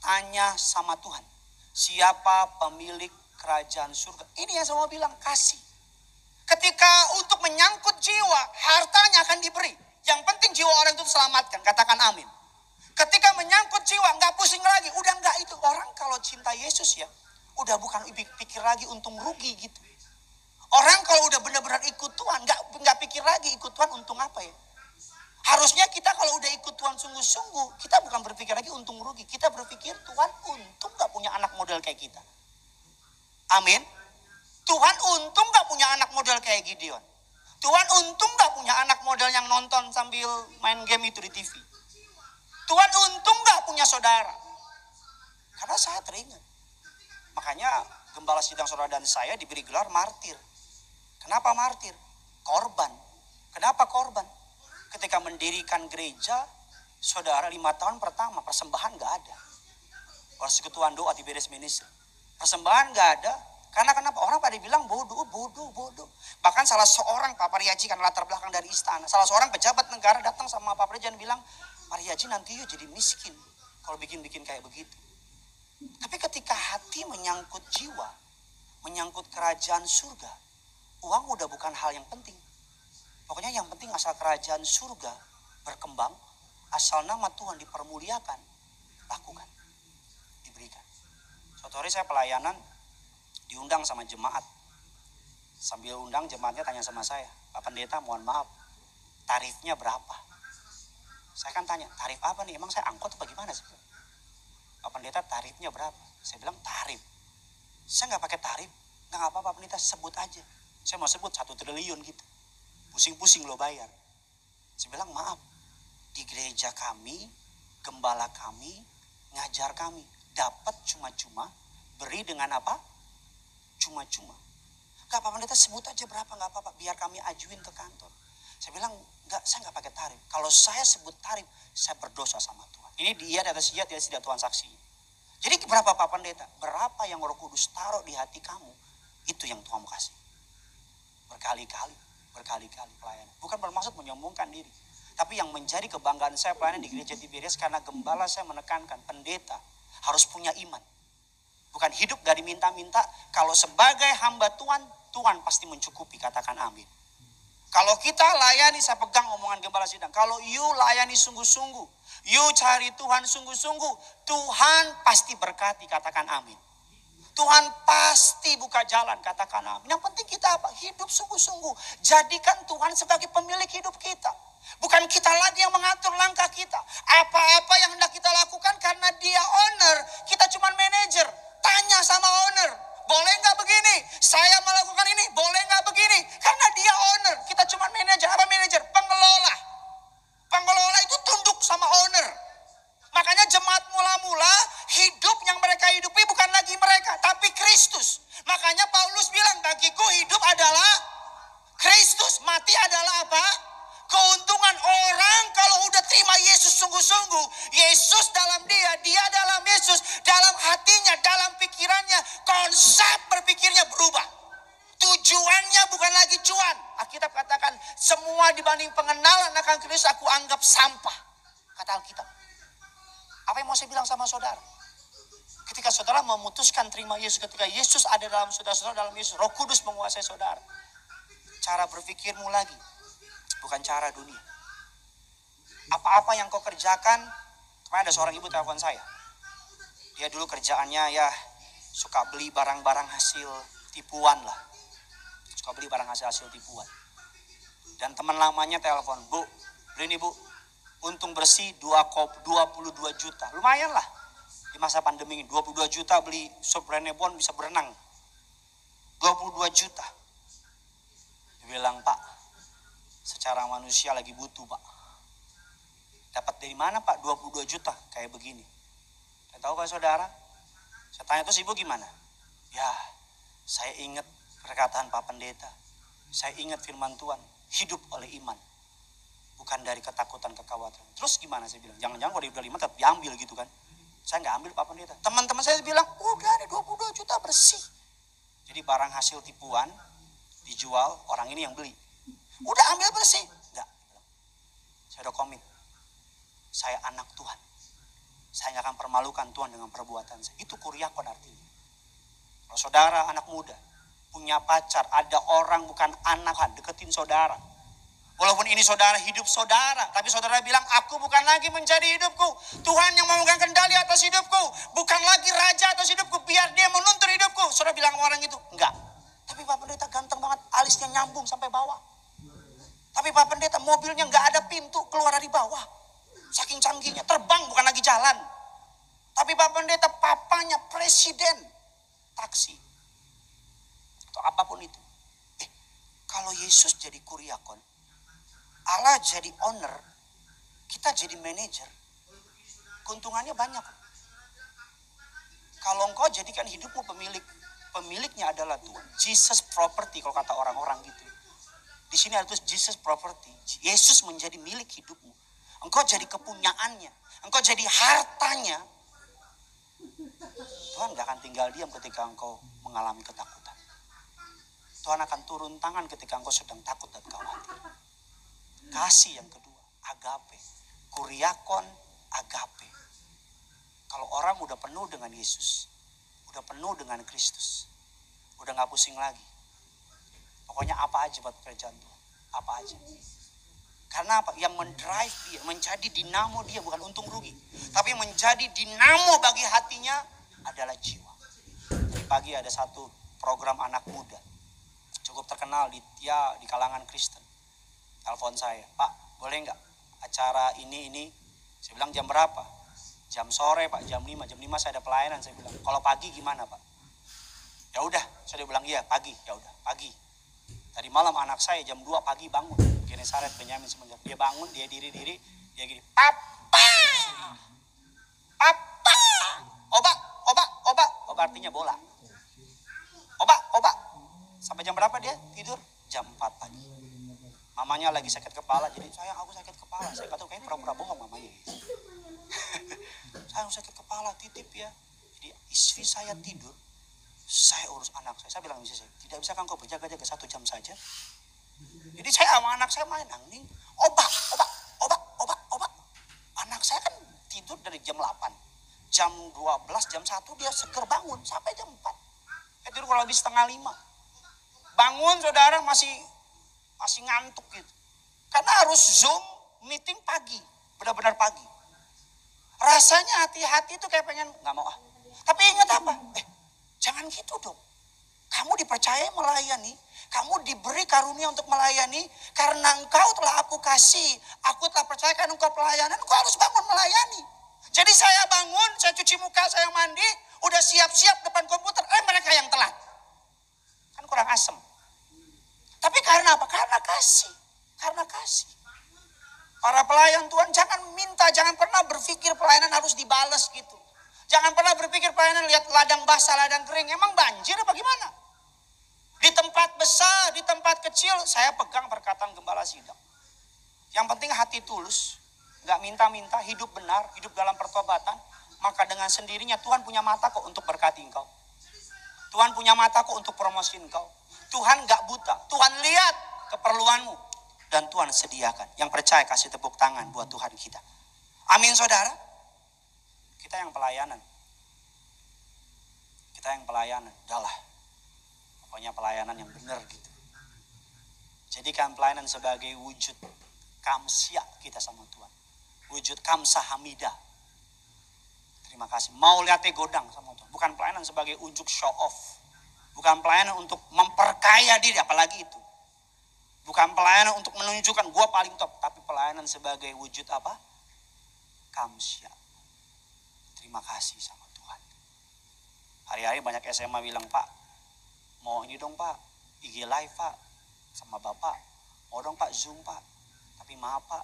Tanya sama Tuhan. Siapa pemilik kerajaan surga? Ini yang saya mau bilang, kasih. Ketika untuk menyangkut jiwa, hartanya akan diberi. Yang penting jiwa orang itu selamatkan. Katakan amin. Ketika menyangkut jiwa, nggak pusing lagi. Udah nggak itu. Orang kalau cinta Yesus ya, udah bukan pikir lagi untung rugi gitu. Orang kalau udah benar-benar ikut Tuhan, nggak pikir lagi ikut Tuhan untung apa ya. Harusnya kita kalau udah ikut Tuhan sungguh-sungguh, kita bukan berpikir lagi untung rugi. Kita berpikir Tuhan untung nggak punya anak model kayak kita. Amin. Tuhan untung gak punya anak model kayak Gideon. Tuhan untung gak punya anak model yang nonton sambil main game itu di TV. Tuhan untung gak punya saudara. Karena saya teringat. Makanya gembala sidang saudara dan saya diberi gelar martir. Kenapa martir? Korban. Kenapa korban? Ketika mendirikan gereja, saudara 5 tahun pertama persembahan gak ada. Persekutuan doa di beres ministry. Persembahan gak ada. Karena kenapa? Orang pada bilang bodoh. Bahkan salah seorang Pak Paryaji kan latar belakang dari istana. Salah seorang pejabat negara datang sama Pak Paryaji dan bilang, Paryaji nanti yuk jadi miskin kalau bikin-bikin kayak begitu. Tapi ketika hati menyangkut jiwa, menyangkut kerajaan surga, uang udah bukan hal yang penting. Pokoknya yang penting asal kerajaan surga berkembang, asal nama Tuhan dipermuliakan, lakukan, diberikan. Suatu hari saya pelayanan, diundang sama jemaat. Sambil undang jemaatnya tanya sama saya, Pak Pendeta mohon maaf, tarifnya berapa? Saya kan tanya, tarif apa nih? Emang saya angkot apa gimana sih? Pak Pendeta tarifnya berapa? Saya bilang tarif. Saya nggak pakai tarif, nggak apa-apa Pak Pendeta sebut aja. Saya mau sebut 1 triliun gitu. Pusing-pusing lo bayar. Saya bilang maaf, di gereja kami, gembala kami, ngajar kami, dapat cuma-cuma, beri dengan apa? Cuma-cuma. Gak apa-apa pendeta sebut aja berapa, gak apa-apa. Biar kami ajuin ke kantor. Saya bilang, enggak, saya gak pakai tarif. Kalau saya sebut tarif, saya berdosa sama Tuhan. Ini dia di atas dia tidak Tuhan saksi. Jadi berapa Pak Pendeta? Berapa yang Roh Kudus taruh di hati kamu, itu yang Tuhan mau kasih. Berkali-kali pelayanan. Bukan bermaksud menyombongkan diri. Tapi yang menjadi kebanggaan saya pelayanan di gereja Tiberias, karena gembala saya menekankan, pendeta harus punya iman. Bukan hidup dari minta-minta. Kalau sebagai hamba Tuhan, Tuhan pasti mencukupi. Katakan amin. Kalau kita layani, saya pegang omongan gembala sidang. Kalau you layani sungguh-sungguh, you cari Tuhan sungguh-sungguh, Tuhan pasti berkati. Katakan amin. Tuhan pasti buka jalan. Katakan amin. Yang penting kita apa? Hidup sungguh-sungguh. Jadikan Tuhan sebagai pemilik hidup kita. Bukan kita lagi yang mengatur langkah kita. Apa-apa yang hendak kita lakukan karena dia owner, kita cuma manajer. Tanya sama owner, boleh nggak begini? Saya melakukan ini, boleh nggak begini? Karena dia owner, kita cuma manajer. Apa manajer? Pengelola. Pengelola itu tunduk sama owner. Makanya jemaat mula-mula hidup yang mereka hidupi bukan lagi mereka, tapi Kristus. Makanya Paulus bilang, bagiku hidup adalah Kristus, mati adalah apa? Keuntungan. Orang kalau udah terima Yesus sungguh-sungguh, Yesus dalam dia dalam Yesus, dalam hatinya, dalam pikirannya, konsep berpikirnya berubah. Tujuannya bukan lagi cuan. Alkitab katakan, semua dibanding pengenalan akan Kristus aku anggap sampah. Kata Alkitab. Apa yang mau saya bilang sama saudara? Ketika saudara memutuskan terima Yesus, ketika Yesus ada dalam saudara-saudara, dalam Yesus, Roh Kudus menguasai saudara. Cara berpikirmu lagi, bukan cara dunia. Apa-apa yang kau kerjakan, kemarin ada seorang ibu telepon saya. Dia dulu kerjaannya ya suka beli barang-barang hasil tipuan lah. Suka beli barang hasil tipuan. Dan teman lamanya telepon, Bu, beli nih Bu, untung bersih 22 juta. Lumayan lah. Di masa pandemi ini 22 juta beli sop Renebon bisa berenang. 22 juta. Dia bilang, Pak, secara manusia lagi butuh Pak. Dapat dari mana Pak 22 juta kayak begini? Dan tahu gak saudara? Saya tanya terus ibu gimana? Ya, saya ingat perkataan Pak Pendeta. Saya ingat firman Tuhan, hidup oleh iman. Bukan dari ketakutan, kekhawatiran. Terus gimana saya bilang? Jangan-jangan kalau udah 5 tetap diambil gitu kan. Saya nggak ambil Pak Pendeta. Teman-teman saya bilang, udah ada 22 juta bersih. Jadi barang hasil tipuan dijual, orang ini yang beli. Udah ambil bersih. Enggak. Saya udah komit. Saya anak Tuhan. Saya nggak akan permalukan Tuhan dengan perbuatan saya. Itu kuriakon artinya. Kalau saudara anak muda punya pacar, ada orang bukan anak, deketin saudara. Walaupun ini saudara hidup saudara, tapi saudara bilang, aku bukan lagi menjadi hidupku. Tuhan yang memegang kendali atas hidupku. Bukan lagi raja atas hidupku, biar dia menuntun hidupku. Saudara bilang sama orang itu, enggak. Tapi Pak Pendeta ganteng banget, alisnya nyambung sampai bawah. Tapi Pak Pendeta mobilnya nggak ada pintu keluar dari bawah. Saking canggihnya, terbang bukan lagi jalan. Tapi Pak Pendeta papanya presiden taksi. Atau apapun itu. Kalau Yesus jadi kuriakon, Allah jadi owner, kita jadi manajer, keuntungannya banyak. Kalau engkau jadikan hidupmu pemiliknya adalah Tuhan. Jesus property kalau kata orang-orang gitu. Di sini ada tulis Jesus property. Yesus menjadi milik hidupmu. Engkau jadi kepunyaannya. Engkau jadi hartanya. Tuhan gak akan tinggal diam ketika engkau mengalami ketakutan. Tuhan akan turun tangan ketika engkau sedang takut dan khawatir. Kasih yang kedua, agape. Kuriakon, agape. Kalau orang udah penuh dengan Yesus, udah penuh dengan Kristus, udah gak pusing lagi. Pokoknya apa aja buat pekerjaan Tuhan. Apa aja. Karena apa? Yang mendrive dia, menjadi dinamo dia bukan untung rugi. Tapi menjadi dinamo bagi hatinya adalah jiwa. Tadi pagi ada satu program anak muda. Cukup terkenal di kalangan Kristen. Telepon saya, Pak boleh nggak acara ini? Saya bilang jam berapa? Jam sore Pak, jam 5 saya ada pelayanan. Saya bilang, kalau pagi gimana Pak? Ya udah, saya bilang iya pagi, ya udah pagi. Tadi malam anak saya jam 2 pagi bangun. Genesaret Benyamin semenjak dia bangun, dia diri, dia gini, Papa, oba artinya bola. Oba. Sampai jam berapa dia tidur? Jam 4 pagi. Mamanya lagi sakit kepala, jadi sayang aku sakit kepala. Saya kata kayaknya pura-pura bohong mamanya. Sayang sakit kepala, titip ya. Jadi istri saya tidur, saya urus anak saya. Saya bilang istri saya, tidak bisa kan kau berjaga-jaga 1 jam saja? Jadi saya sama anak saya main nangning. Oba. Anak saya kan tidur dari jam 8. Jam 12, jam 1 dia seger bangun sampai jam 4. Tidur kurang lebih setengah 5. Bangun saudara masih ngantuk gitu. Karena harus Zoom meeting pagi. Benar-benar pagi. Rasanya hati-hati itu kayak pengen gak mau ah. Tapi ingat apa? Jangan gitu dong. Kamu dipercaya melayani. Kamu diberi karunia untuk melayani. Karena engkau telah aku kasih. Aku telah percayakan engkau pelayanan. Engkau harus bangun melayani. Jadi saya bangun, saya cuci muka, saya mandi. Udah siap-siap depan komputer. Mereka yang telat. Kan kurang asem. Tapi karena apa? Karena kasih. Para pelayan Tuhan jangan pernah berpikir pelayanan harus dibalas gitu. Jangan pernah berpikir pelayanan lihat ladang basah, ladang kering. Emang banjir apa gimana? Di tempat besar, di tempat kecil, saya pegang perkataan gembala sidang. Yang penting hati tulus, gak minta-minta, hidup benar, hidup dalam pertobatan. Maka dengan sendirinya Tuhan punya mata kok untuk berkati engkau. Tuhan punya mata kok untuk promosi engkau. Tuhan gak buta, Tuhan lihat keperluanmu. Dan Tuhan sediakan. Yang percaya kasih tepuk tangan buat Tuhan kita. Amin saudara. Kita yang pelayanan. Udahlah. Pokoknya pelayanan yang benar gitu. Jadikan pelayanan sebagai wujud kamsya kita sama Tuhan. Wujud kamsa hamidah. Terima kasih. Mau lihatnya godang sama Tuhan. Bukan pelayanan sebagai unjuk show off. Bukan pelayanan untuk memperkaya diri, apalagi itu. Bukan pelayanan untuk menunjukkan gue paling top. Tapi pelayanan sebagai wujud apa? Kamsya. Terima kasih sama Tuhan. Hari-hari banyak SMA bilang, Pak, mau ini dong Pak, IG live Pak, sama Bapak. Mau dong Pak, Zoom Pak. Tapi maaf Pak,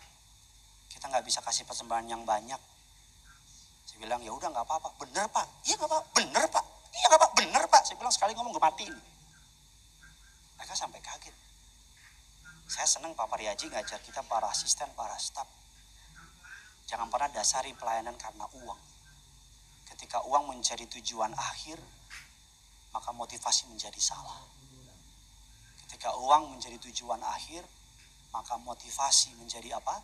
kita nggak bisa kasih persembahan yang banyak. Saya bilang, ya udah nggak apa-apa. Bener Pak? Iya nggak apa-apa. Bener Pak? Iya nggak apa-apa. Bener Pak? Saya bilang sekali ngomong gue matiin. Mereka sampai kaget. Saya senang Pak Pariaji ngajar kita para asisten, para staf. Jangan pernah dasari pelayanan karena uang. Ketika uang menjadi tujuan akhir, maka motivasi menjadi salah. Ketika uang menjadi tujuan akhir, maka motivasi menjadi apa?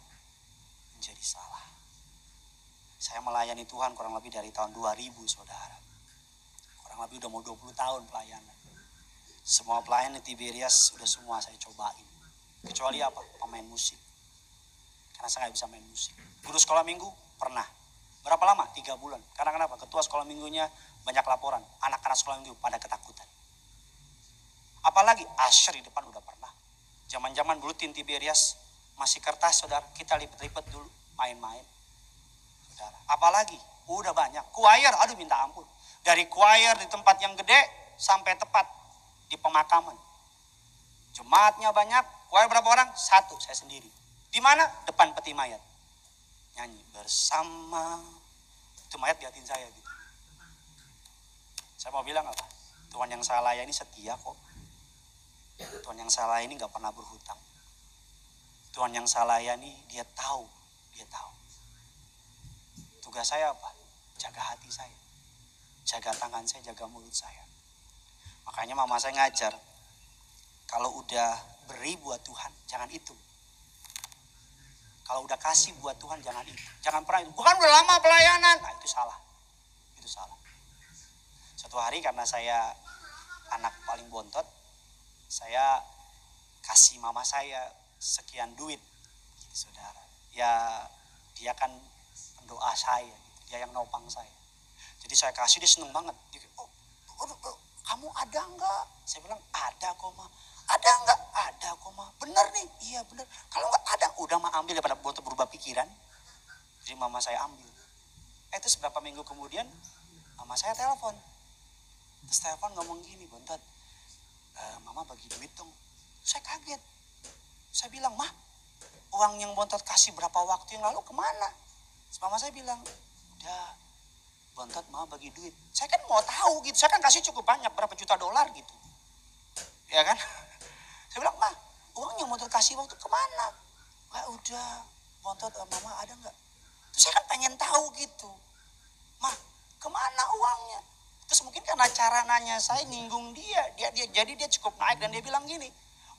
Menjadi salah. Saya melayani Tuhan kurang lebih dari tahun 2000, saudara. Kurang lebih udah mau 20 tahun pelayanan. Semua pelayan di Tiberias udah semua saya cobain. Kecuali apa? Pemain musik. Karena saya nggak bisa main musik. Guru sekolah minggu pernah. Berapa lama? 3 bulan. Karena kenapa? Ketua sekolah minggunya banyak laporan. Anak-anak sekolah minggu pada ketakutan. Apalagi usher di depan udah pernah. Zaman-zaman dulu tim Tiberias masih kertas, saudara. Kita lipet-lipet dulu, main-main. Saudara. Apalagi udah banyak. Choir, aduh minta ampun. Dari choir di tempat yang gede sampai tepat di pemakaman. Jemaatnya banyak. Choir berapa orang? 1, saya sendiri. Di mana? Depan peti mayat. Nyanyi bersama. Itu mayat di hati saya gitu. Saya mau bilang apa? Tuhan yang saya layani setia kok. Tuhan yang saya layani gak pernah berhutang. Tuhan yang saya layani dia tahu. Dia tahu. Tugas saya apa? Jaga hati saya. Jaga tangan saya, jaga mulut saya. Makanya mama saya ngajar. Kalau udah beri buat Tuhan, jangan itu. Kalau udah kasih buat Tuhan, jangan itu. Jangan pernah itu. Bukan udah lama pelayanan. Nah itu salah. Itu salah. Suatu hari karena saya anak paling bontot, saya kasih mama saya sekian duit. Saudara. Ya dia kan pendoa saya. Dia yang nopang saya. Jadi saya kasih, dia seneng banget. Dia, kamu ada enggak? Saya bilang, ada kok Ma. Ada enggak? Ada kok Ma. Bener nih? Iya bener. Kalau enggak ada, udah Ma ambil daripada berubah pikiran. Jadi mama saya ambil. Terus beberapa minggu kemudian, mama saya telepon. Terus telepon ngomong gini, Bontot, mama bagi duit dong. Saya kaget. Saya bilang, Ma, uang yang Bontot kasih berapa waktu yang lalu kemana? Terus mama saya bilang, udah, Bontot mau bagi duit. Saya kan mau tahu gitu. Saya kan kasih cukup banyak, berapa juta dolar gitu. Ya kan? Saya bilang, Ma, uang yang Bontot kasih waktu kemana? Wah udah, Bontot, mama ada nggak? Terus saya kan pengen tahu gitu. Ma, kemana uangnya? Terus mungkin karena cara nanya saya nyinggung dia. Jadi dia cukup naik dan dia bilang gini.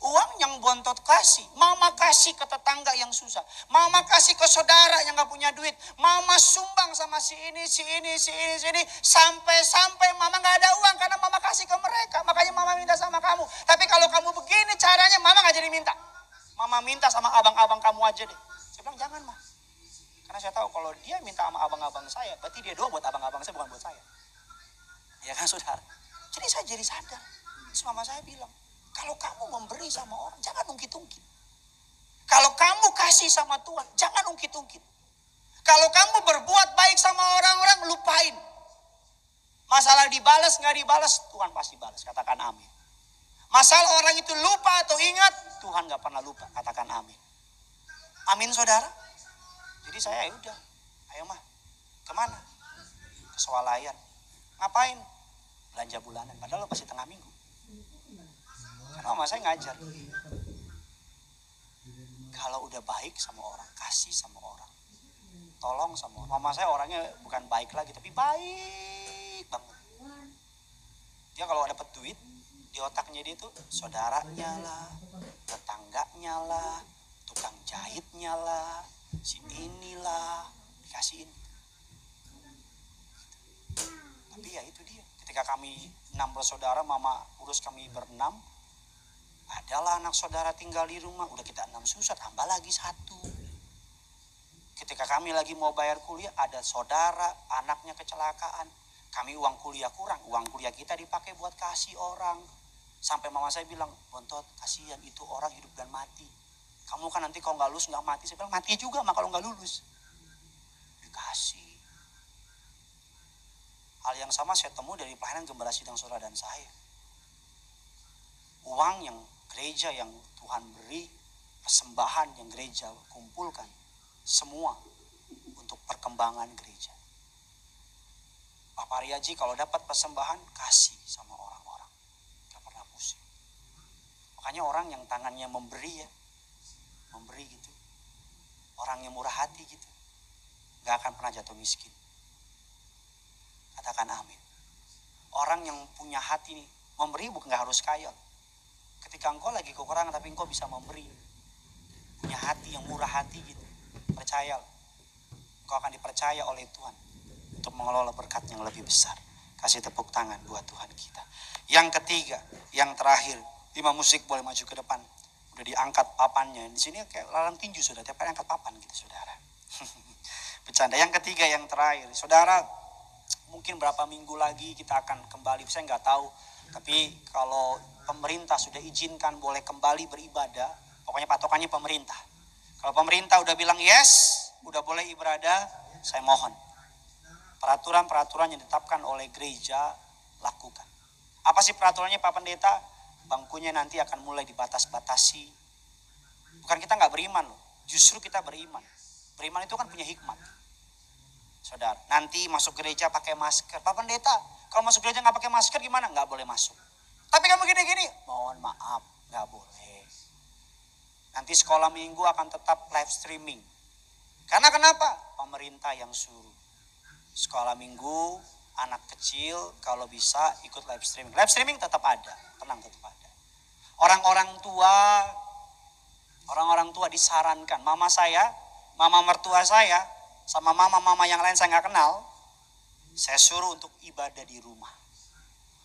Uang yang Bontot kasih, mama kasih ke tetangga yang susah. Mama kasih ke saudara yang gak punya duit. Mama sumbang sama si ini. Sampai mama gak ada uang karena mama kasih ke mereka. Makanya mama minta sama kamu. Tapi kalau kamu begini caranya, mama gak jadi minta. Mama minta sama abang-abang kamu aja deh. Saya bilang jangan Ma. Karena saya tahu kalau dia minta sama abang-abang saya, berarti dia doa buat abang-abang saya, bukan buat saya. Ya kan saudara? Jadi saya jadi sadar. Terus mama saya bilang, kalau kamu memberi sama orang, jangan ungkit-ungkit. Kalau kamu kasih sama Tuhan, jangan ungkit-ungkit. Kalau kamu berbuat baik sama orang-orang, lupain. Masalah dibalas, nggak dibalas, Tuhan pasti balas. Katakan amin. Masalah orang itu lupa atau ingat, Tuhan nggak pernah lupa. Katakan amin. Amin saudara. Jadi saya udah, ayo mah, kemana? Ke swalayan. Ngapain? Belanja bulanan. Padahal pasti tengah minggu. Karena mama saya ngajar. Kalau udah baik sama orang, kasih sama orang, tolong sama orang. Mama saya orangnya bukan baik lagi, tapi baik banget. Dia kalau dapat duit, di otaknya dia tuh saudaranya lah, tetangganya lah, tukang jahitnya lah, si inilah, dikasihin. Tapi ya itu dia. Ketika kami 6 bersaudara, mama urus kami berenam. Adalah anak saudara tinggal di rumah, udah kita 6 susah, tambah lagi 1. Ketika kami lagi mau bayar kuliah, ada saudara, anaknya kecelakaan. Kami uang kuliah kurang, uang kuliah kita dipakai buat kasih orang. Sampai mama saya bilang, Bontot, kasihan itu orang hidup dan mati. Kamu kan nanti kalau nggak lulus nggak mati. Saya bilang, mati juga mah kalau nggak lulus. Dikasih. Hal yang sama saya temui dari pelayanan Gembala Sidang Saudara dan saya. Uang yang gereja yang Tuhan beri, persembahan yang gereja kumpulkan, semua untuk perkembangan gereja. Bapak Aryaji kalau dapat persembahan kasih sama orang-orang, gak pernah pusing. Makanya orang yang tangannya memberi ya, memberi gitu, orang yang murah hati gitu, gak akan pernah jatuh miskin. Katakan amin. Orang yang punya hati nih, memberi bukan gak harus kaya. Ketika engkau lagi kekurangan tapi engkau bisa memberi, punya hati yang murah hati gitu, percayalah, engkau akan dipercaya oleh Tuhan untuk mengelola berkat yang lebih besar. Kasih tepuk tangan buat Tuhan kita. Yang ketiga, yang terakhir, tim musik boleh maju ke depan. Udah diangkat papannya. Di sini kayak lalang tinju sudah, tiap hari angkat papan gitu saudara. Bercanda. Yang ketiga, yang terakhir, saudara, mungkin berapa minggu lagi kita akan kembali, saya nggak tahu. Tapi kalau pemerintah sudah izinkan boleh kembali beribadah, pokoknya patokannya pemerintah. Kalau pemerintah udah bilang yes, udah boleh ibadah, saya mohon. Peraturan-peraturan yang ditetapkan oleh gereja lakukan. Apa sih peraturannya Pak Pendeta? Bangkunya nanti akan mulai dibatas-batasi. Bukan kita nggak beriman loh, justru kita beriman. Beriman itu kan punya hikmat. Saudara, nanti masuk gereja pakai masker. Pak Pendeta, kalau masuk gereja nggak pakai masker gimana? Nggak boleh masuk. Tapi kamu gini-gini, mohon maaf, nggak boleh. Nanti sekolah minggu akan tetap live streaming. Karena kenapa? Pemerintah yang suruh. Sekolah minggu, anak kecil kalau bisa ikut live streaming. Live streaming tetap ada, tenang tetap ada. Orang-orang tua disarankan. Mama mertua saya, sama mama-mama yang lain saya nggak kenal, saya suruh untuk ibadah di rumah.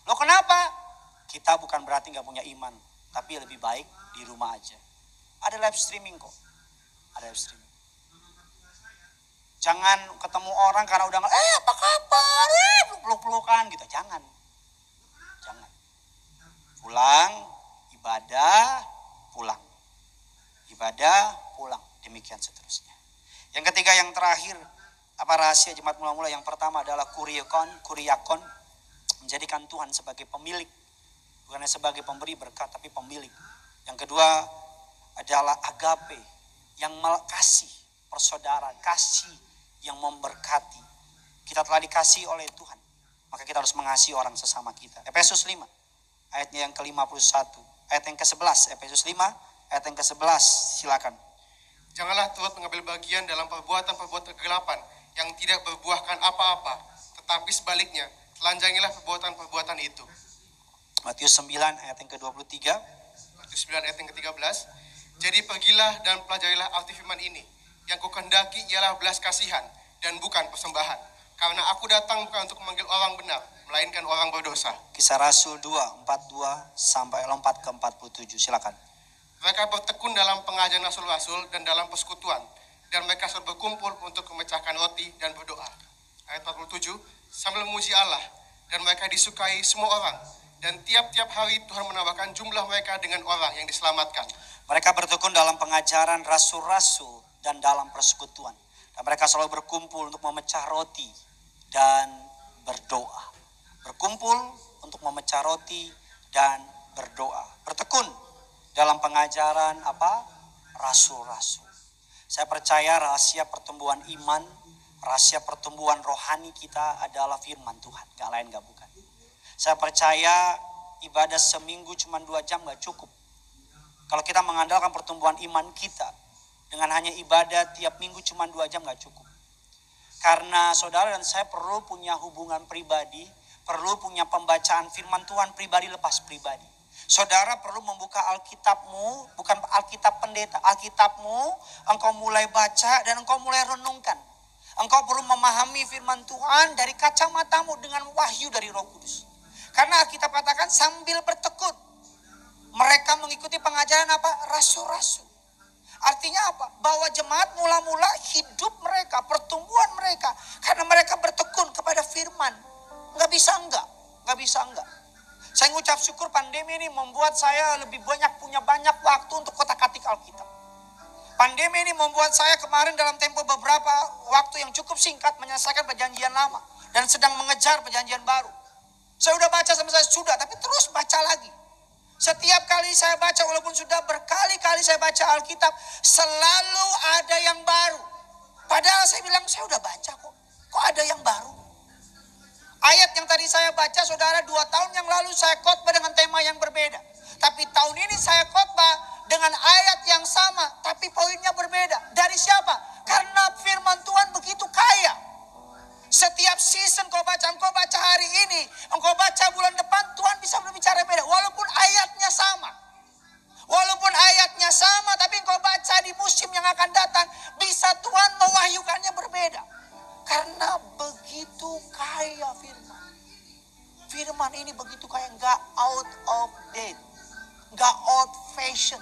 Loh kenapa? Kita bukan berarti nggak punya iman, tapi lebih baik di rumah aja. Ada live streaming kok, ada live streaming. Jangan ketemu orang karena udah apa kabar, peluk-pelukan gitu. Jangan. Pulang, ibadah, pulang. Ibadah, pulang. Demikian seterusnya. Yang ketiga, yang terakhir, apa rahasia jemaat mula-mula? Yang pertama adalah kuriakon, menjadikan Tuhan sebagai pemilik. Bukan sebagai pemberi berkat, tapi pemilik. Yang kedua adalah agape, yang kasih persaudaraan, kasih yang memberkati. Kita telah dikasih oleh Tuhan, maka kita harus mengasihi orang sesama kita. Efesus 5 ayatnya yang ke-51, ayat yang ke-11. Efesus 5 ayat yang ke-11, silakan. Janganlah turut mengambil bagian dalam perbuatan-perbuatan kegelapan yang tidak berbuahkan apa-apa, tetapi sebaliknya telanjangilah perbuatan-perbuatan itu. Matius 9 ayat yang ke-23. Matius 9 ayat yang ke-13. Jadi pergilah dan pelajarilah arti firman ini. Yang kukehendaki ialah belas kasihan dan bukan persembahan. Karena aku datang bukan untuk memanggil orang benar, melainkan orang berdosa. Kisah Rasul 2, 42 sampai 4 ke 47, silakan. Mereka bertekun dalam pengajaran rasul-rasul dan dalam persekutuan. Dan mereka selalu berkumpul untuk memecahkan roti dan berdoa. Ayat 47, sambil memuji Allah. Dan mereka disukai semua orang. Dan tiap-tiap hari Tuhan menambahkan jumlah mereka dengan orang yang diselamatkan. Mereka bertekun dalam pengajaran rasul-rasul dan dalam persekutuan. Dan mereka selalu berkumpul untuk memecah roti dan berdoa. Berkumpul untuk memecah roti dan berdoa. Bertekun dalam pengajaran rasul-rasul. Saya percaya rahasia pertumbuhan iman, rahasia pertumbuhan rohani kita adalah firman Tuhan. Gak lain gak bukan. Saya percaya ibadah seminggu cuma 2 jam gak cukup. Kalau kita mengandalkan pertumbuhan iman kita dengan hanya ibadah tiap minggu cuma 2 jam gak cukup. Karena saudara dan saya perlu punya hubungan pribadi, perlu punya pembacaan firman Tuhan pribadi lepas pribadi. Saudara perlu membuka Alkitabmu, bukan Alkitab pendeta, Alkitabmu, engkau mulai baca dan engkau mulai renungkan. Engkau perlu memahami firman Tuhan dari kacamatamu dengan wahyu dari Roh Kudus. Karena Alkitab katakan sambil bertekun, mereka mengikuti pengajaran rasul-rasul. Artinya apa? Bahwa jemaat mula-mula hidup mereka, pertumbuhan mereka, karena mereka bertekun kepada firman. Gak bisa enggak. Saya ngucap syukur pandemi ini membuat saya lebih punya banyak waktu untuk kotak-katik Alkitab. Pandemi ini membuat saya kemarin dalam tempo beberapa waktu yang cukup singkat menyelesaikan perjanjian lama dan sedang mengejar perjanjian baru. Saya udah baca sampai saya sudah, tapi terus baca lagi. Setiap kali saya baca, walaupun sudah berkali-kali saya baca Alkitab, selalu ada yang baru. Padahal saya bilang, saya udah baca kok. Kok ada yang baru? Ayat yang tadi saya baca, saudara, 2 tahun yang lalu saya khotbah dengan tema yang berbeda. Tapi tahun ini saya khotbah dengan ayat yang sama, tapi poinnya berbeda. Dari siapa? Karena firman Tuhan begitu kaya. Setiap season engkau baca hari ini, engkau baca bulan depan, Tuhan bisa berbicara beda. Walaupun ayatnya sama. Walaupun ayatnya sama, tapi engkau baca di musim yang akan datang, bisa Tuhan mewahyukannya berbeda. Karena begitu kaya firman. Firman ini begitu kaya, nggak out of date. Nggak old fashion.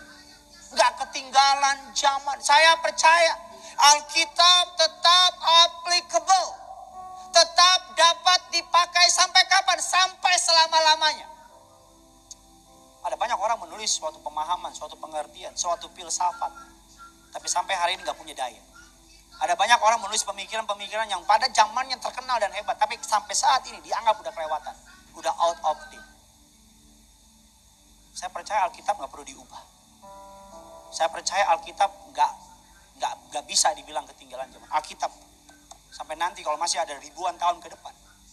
Nggak ketinggalan zaman. Saya percaya Alkitab tetap applicable. Tetap dapat dipakai sampai kapan? Sampai selama-lamanya. Ada banyak orang menulis suatu pemahaman, suatu pengertian, suatu filsafat. Tapi sampai hari ini nggak punya daya. Ada banyak orang menulis pemikiran-pemikiran yang pada zamannya terkenal dan hebat. Tapi sampai saat ini dianggap udah kelewatan. Udah out of date. Saya percaya Alkitab nggak perlu diubah. Saya percaya Alkitab nggak bisa dibilang ketinggalan zaman. Alkitab sampai nanti kalau masih ada ribuan tahun ke depan.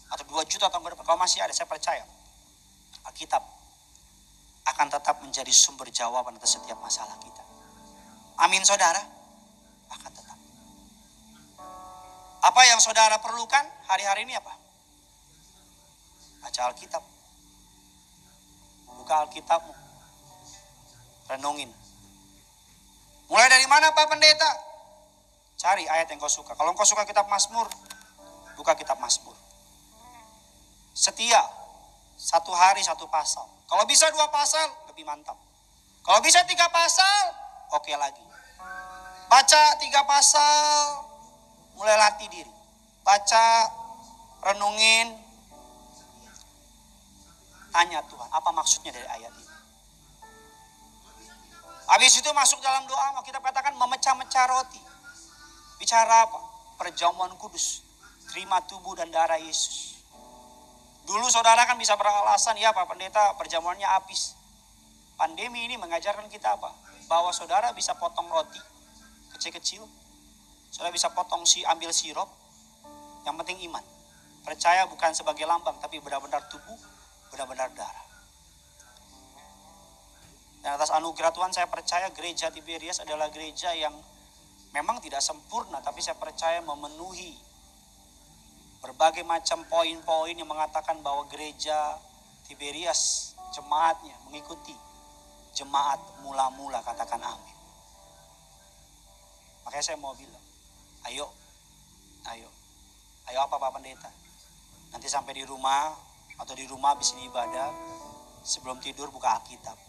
Atau 2 juta tahun ke depan. Kalau masih ada, saya percaya Alkitab akan tetap menjadi sumber jawaban atas setiap masalah kita. Amin saudara. Akan tetap. Apa yang saudara perlukan hari-hari ini apa? Baca Alkitab. Buka Alkitabmu. Renungin. Mulai dari mana Pak Pendeta? Cari ayat yang kau suka. Kalau kau suka kitab Mazmur, buka kitab Mazmur. Setia. 1 hari 1 pasal. Kalau bisa 2 pasal, lebih mantap. Kalau bisa 3 pasal, oke lagi. Baca 3 pasal, mulai latih diri. Baca, renungin, tanya Tuhan, apa maksudnya dari ayat ini? Habis itu masuk dalam doa, kita katakan memecah-mecah roti. Bicara apa? Perjamuan kudus. Terima tubuh dan darah Yesus. Dulu saudara kan bisa beralasan, ya Pak Pendeta perjamuannya habis. Pandemi ini mengajarkan kita apa? Bahwa saudara bisa potong roti kecil-kecil. Saudara bisa ambil sirup. Yang penting iman. Percaya bukan sebagai lambang, tapi benar-benar tubuh, benar-benar darah. Dan atas anugerah Tuhan saya percaya gereja Tiberias adalah gereja yang memang tidak sempurna, tapi saya percaya memenuhi berbagai macam poin-poin yang mengatakan bahwa gereja Tiberias, jemaatnya mengikuti jemaat mula-mula, katakan amin. Makanya saya mau bilang, ayo apa Pak Pendeta? Nanti sampai di rumah atau di rumah habis ini ibadah, sebelum tidur buka Alkitab.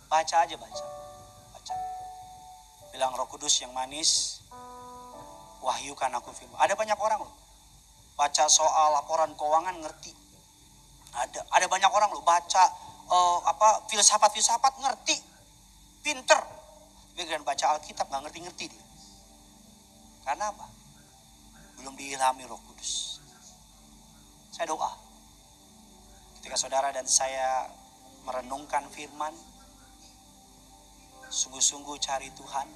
Baca. Bilang Roh Kudus yang manis, wahyukan aku firman. Ada banyak orang loh. Baca soal laporan keuangan ngerti. Ada banyak orang loh baca filsafat ngerti. Pinter. Tapi dengan baca Alkitab gak ngerti-ngerti dia. Karena apa? Belum diilhami Roh Kudus. Saya doa. Ketika saudara dan saya merenungkan firman, sungguh-sungguh cari Tuhan,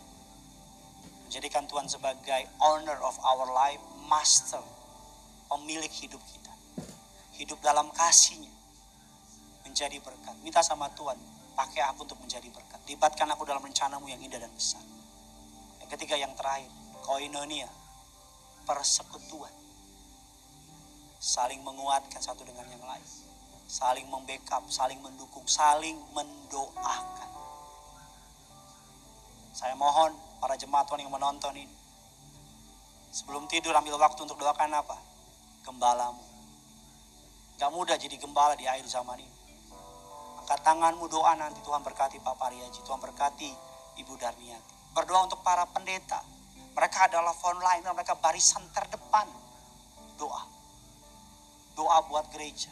menjadikan Tuhan sebagai owner of our life, master, pemilik hidup kita. Hidup dalam kasih-Nya, menjadi berkat. Minta sama Tuhan, pakai aku untuk menjadi berkat. Libatkan aku dalam rencana-Mu yang indah dan besar. Yang ketiga, yang terakhir, koinonia, persekutuan. Saling menguatkan satu dengan yang lain. Saling membackup, saling mendukung, saling mendoakan. Saya mohon para jemaat Tuhan yang menonton ini, sebelum tidur ambil waktu untuk doakan apa? Gembalamu. Gak mudah jadi gembala di akhir zaman ini. Angkat tanganmu, doa, nanti Tuhan berkati Pak Pariaji, Tuhan berkati Ibu Darniati. Berdoa untuk para pendeta. Mereka adalah frontline, mereka barisan terdepan. Doa buat gereja.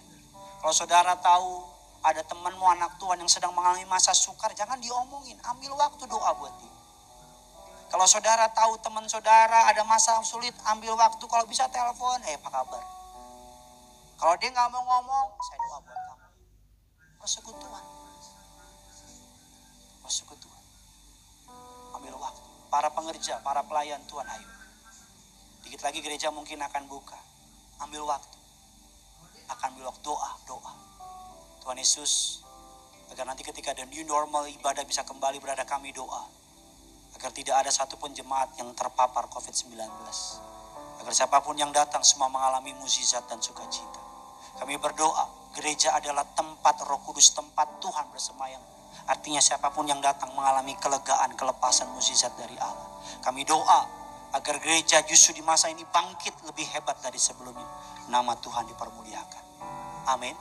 Kalau saudara tahu ada temanmu anak Tuhan yang sedang mengalami masa sukar, jangan diomongin, ambil waktu doa buat dia. Kalau saudara tahu teman saudara ada masalah sulit, ambil waktu, kalau bisa telepon, apa kabar? Kalau dia nggak mau ngomong, saya doa buat kamu. Persekutuan. Ambil waktu. Para pengerja, para pelayan Tuhan, ayo. Dikit lagi gereja mungkin akan buka. Ambil waktu. Akan ambil waktu doa. Tuhan Yesus, agar nanti ketika ada new normal ibadah bisa kembali berada, kami doa. Agar tidak ada satupun jemaat yang terpapar COVID-19. Agar siapapun yang datang semua mengalami mukjizat dan sukacita. Kami berdoa, gereja adalah tempat Roh Kudus, tempat Tuhan bersemayam. Artinya siapapun yang datang mengalami kelegaan, kelepasan, mukjizat dari Allah. Kami doa agar gereja justru di masa ini bangkit lebih hebat dari sebelumnya. Nama Tuhan dipermuliakan. Amin.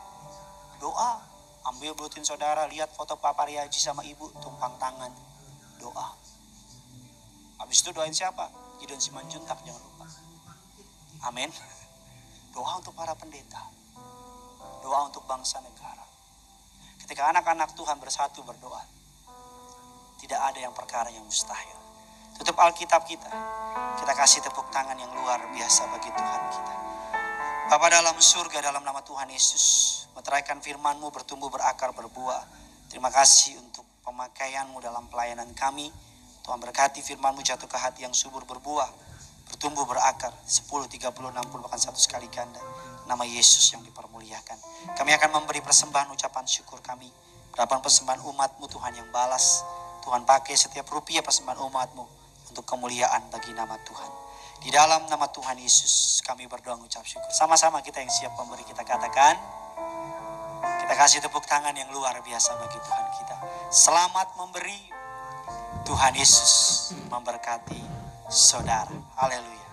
Doa. Ambil bluetin saudara, lihat foto Papa Riaji sama Ibu, tumpang tangan. Doa. Habis itu doain siapa? Gideon Simanjuntak, jangan lupa. Amin. Doa untuk para pendeta. Doa untuk bangsa negara. Ketika anak-anak Tuhan bersatu berdoa, tidak ada yang perkara yang mustahil. Tutup Alkitab kita. Kita kasih tepuk tangan yang luar biasa bagi Tuhan kita. Bapa dalam surga, dalam nama Tuhan Yesus, meteraikan firman-Mu bertumbuh, berakar, berbuah. Terima kasih untuk pemakaian-Mu dalam pelayanan kami. Tuhan berkati firman-Mu jatuh ke hati yang subur, berbuah, bertumbuh, berakar, 10, 30, 60, bahkan 100 kali ganda. Nama Yesus yang dipermuliakan. Kami akan memberi persembahan ucapan syukur kami. Berapapun persembahan umat-Mu Tuhan yang balas. Tuhan pakai setiap rupiah persembahan umat-Mu untuk kemuliaan bagi nama Tuhan. Di dalam nama Tuhan Yesus kami berdoa mengucap syukur. Sama-sama kita yang siap memberi, kita katakan. Kita kasih tepuk tangan yang luar biasa bagi Tuhan kita. Selamat memberi. Tuhan Yesus memberkati saudara. Haleluya.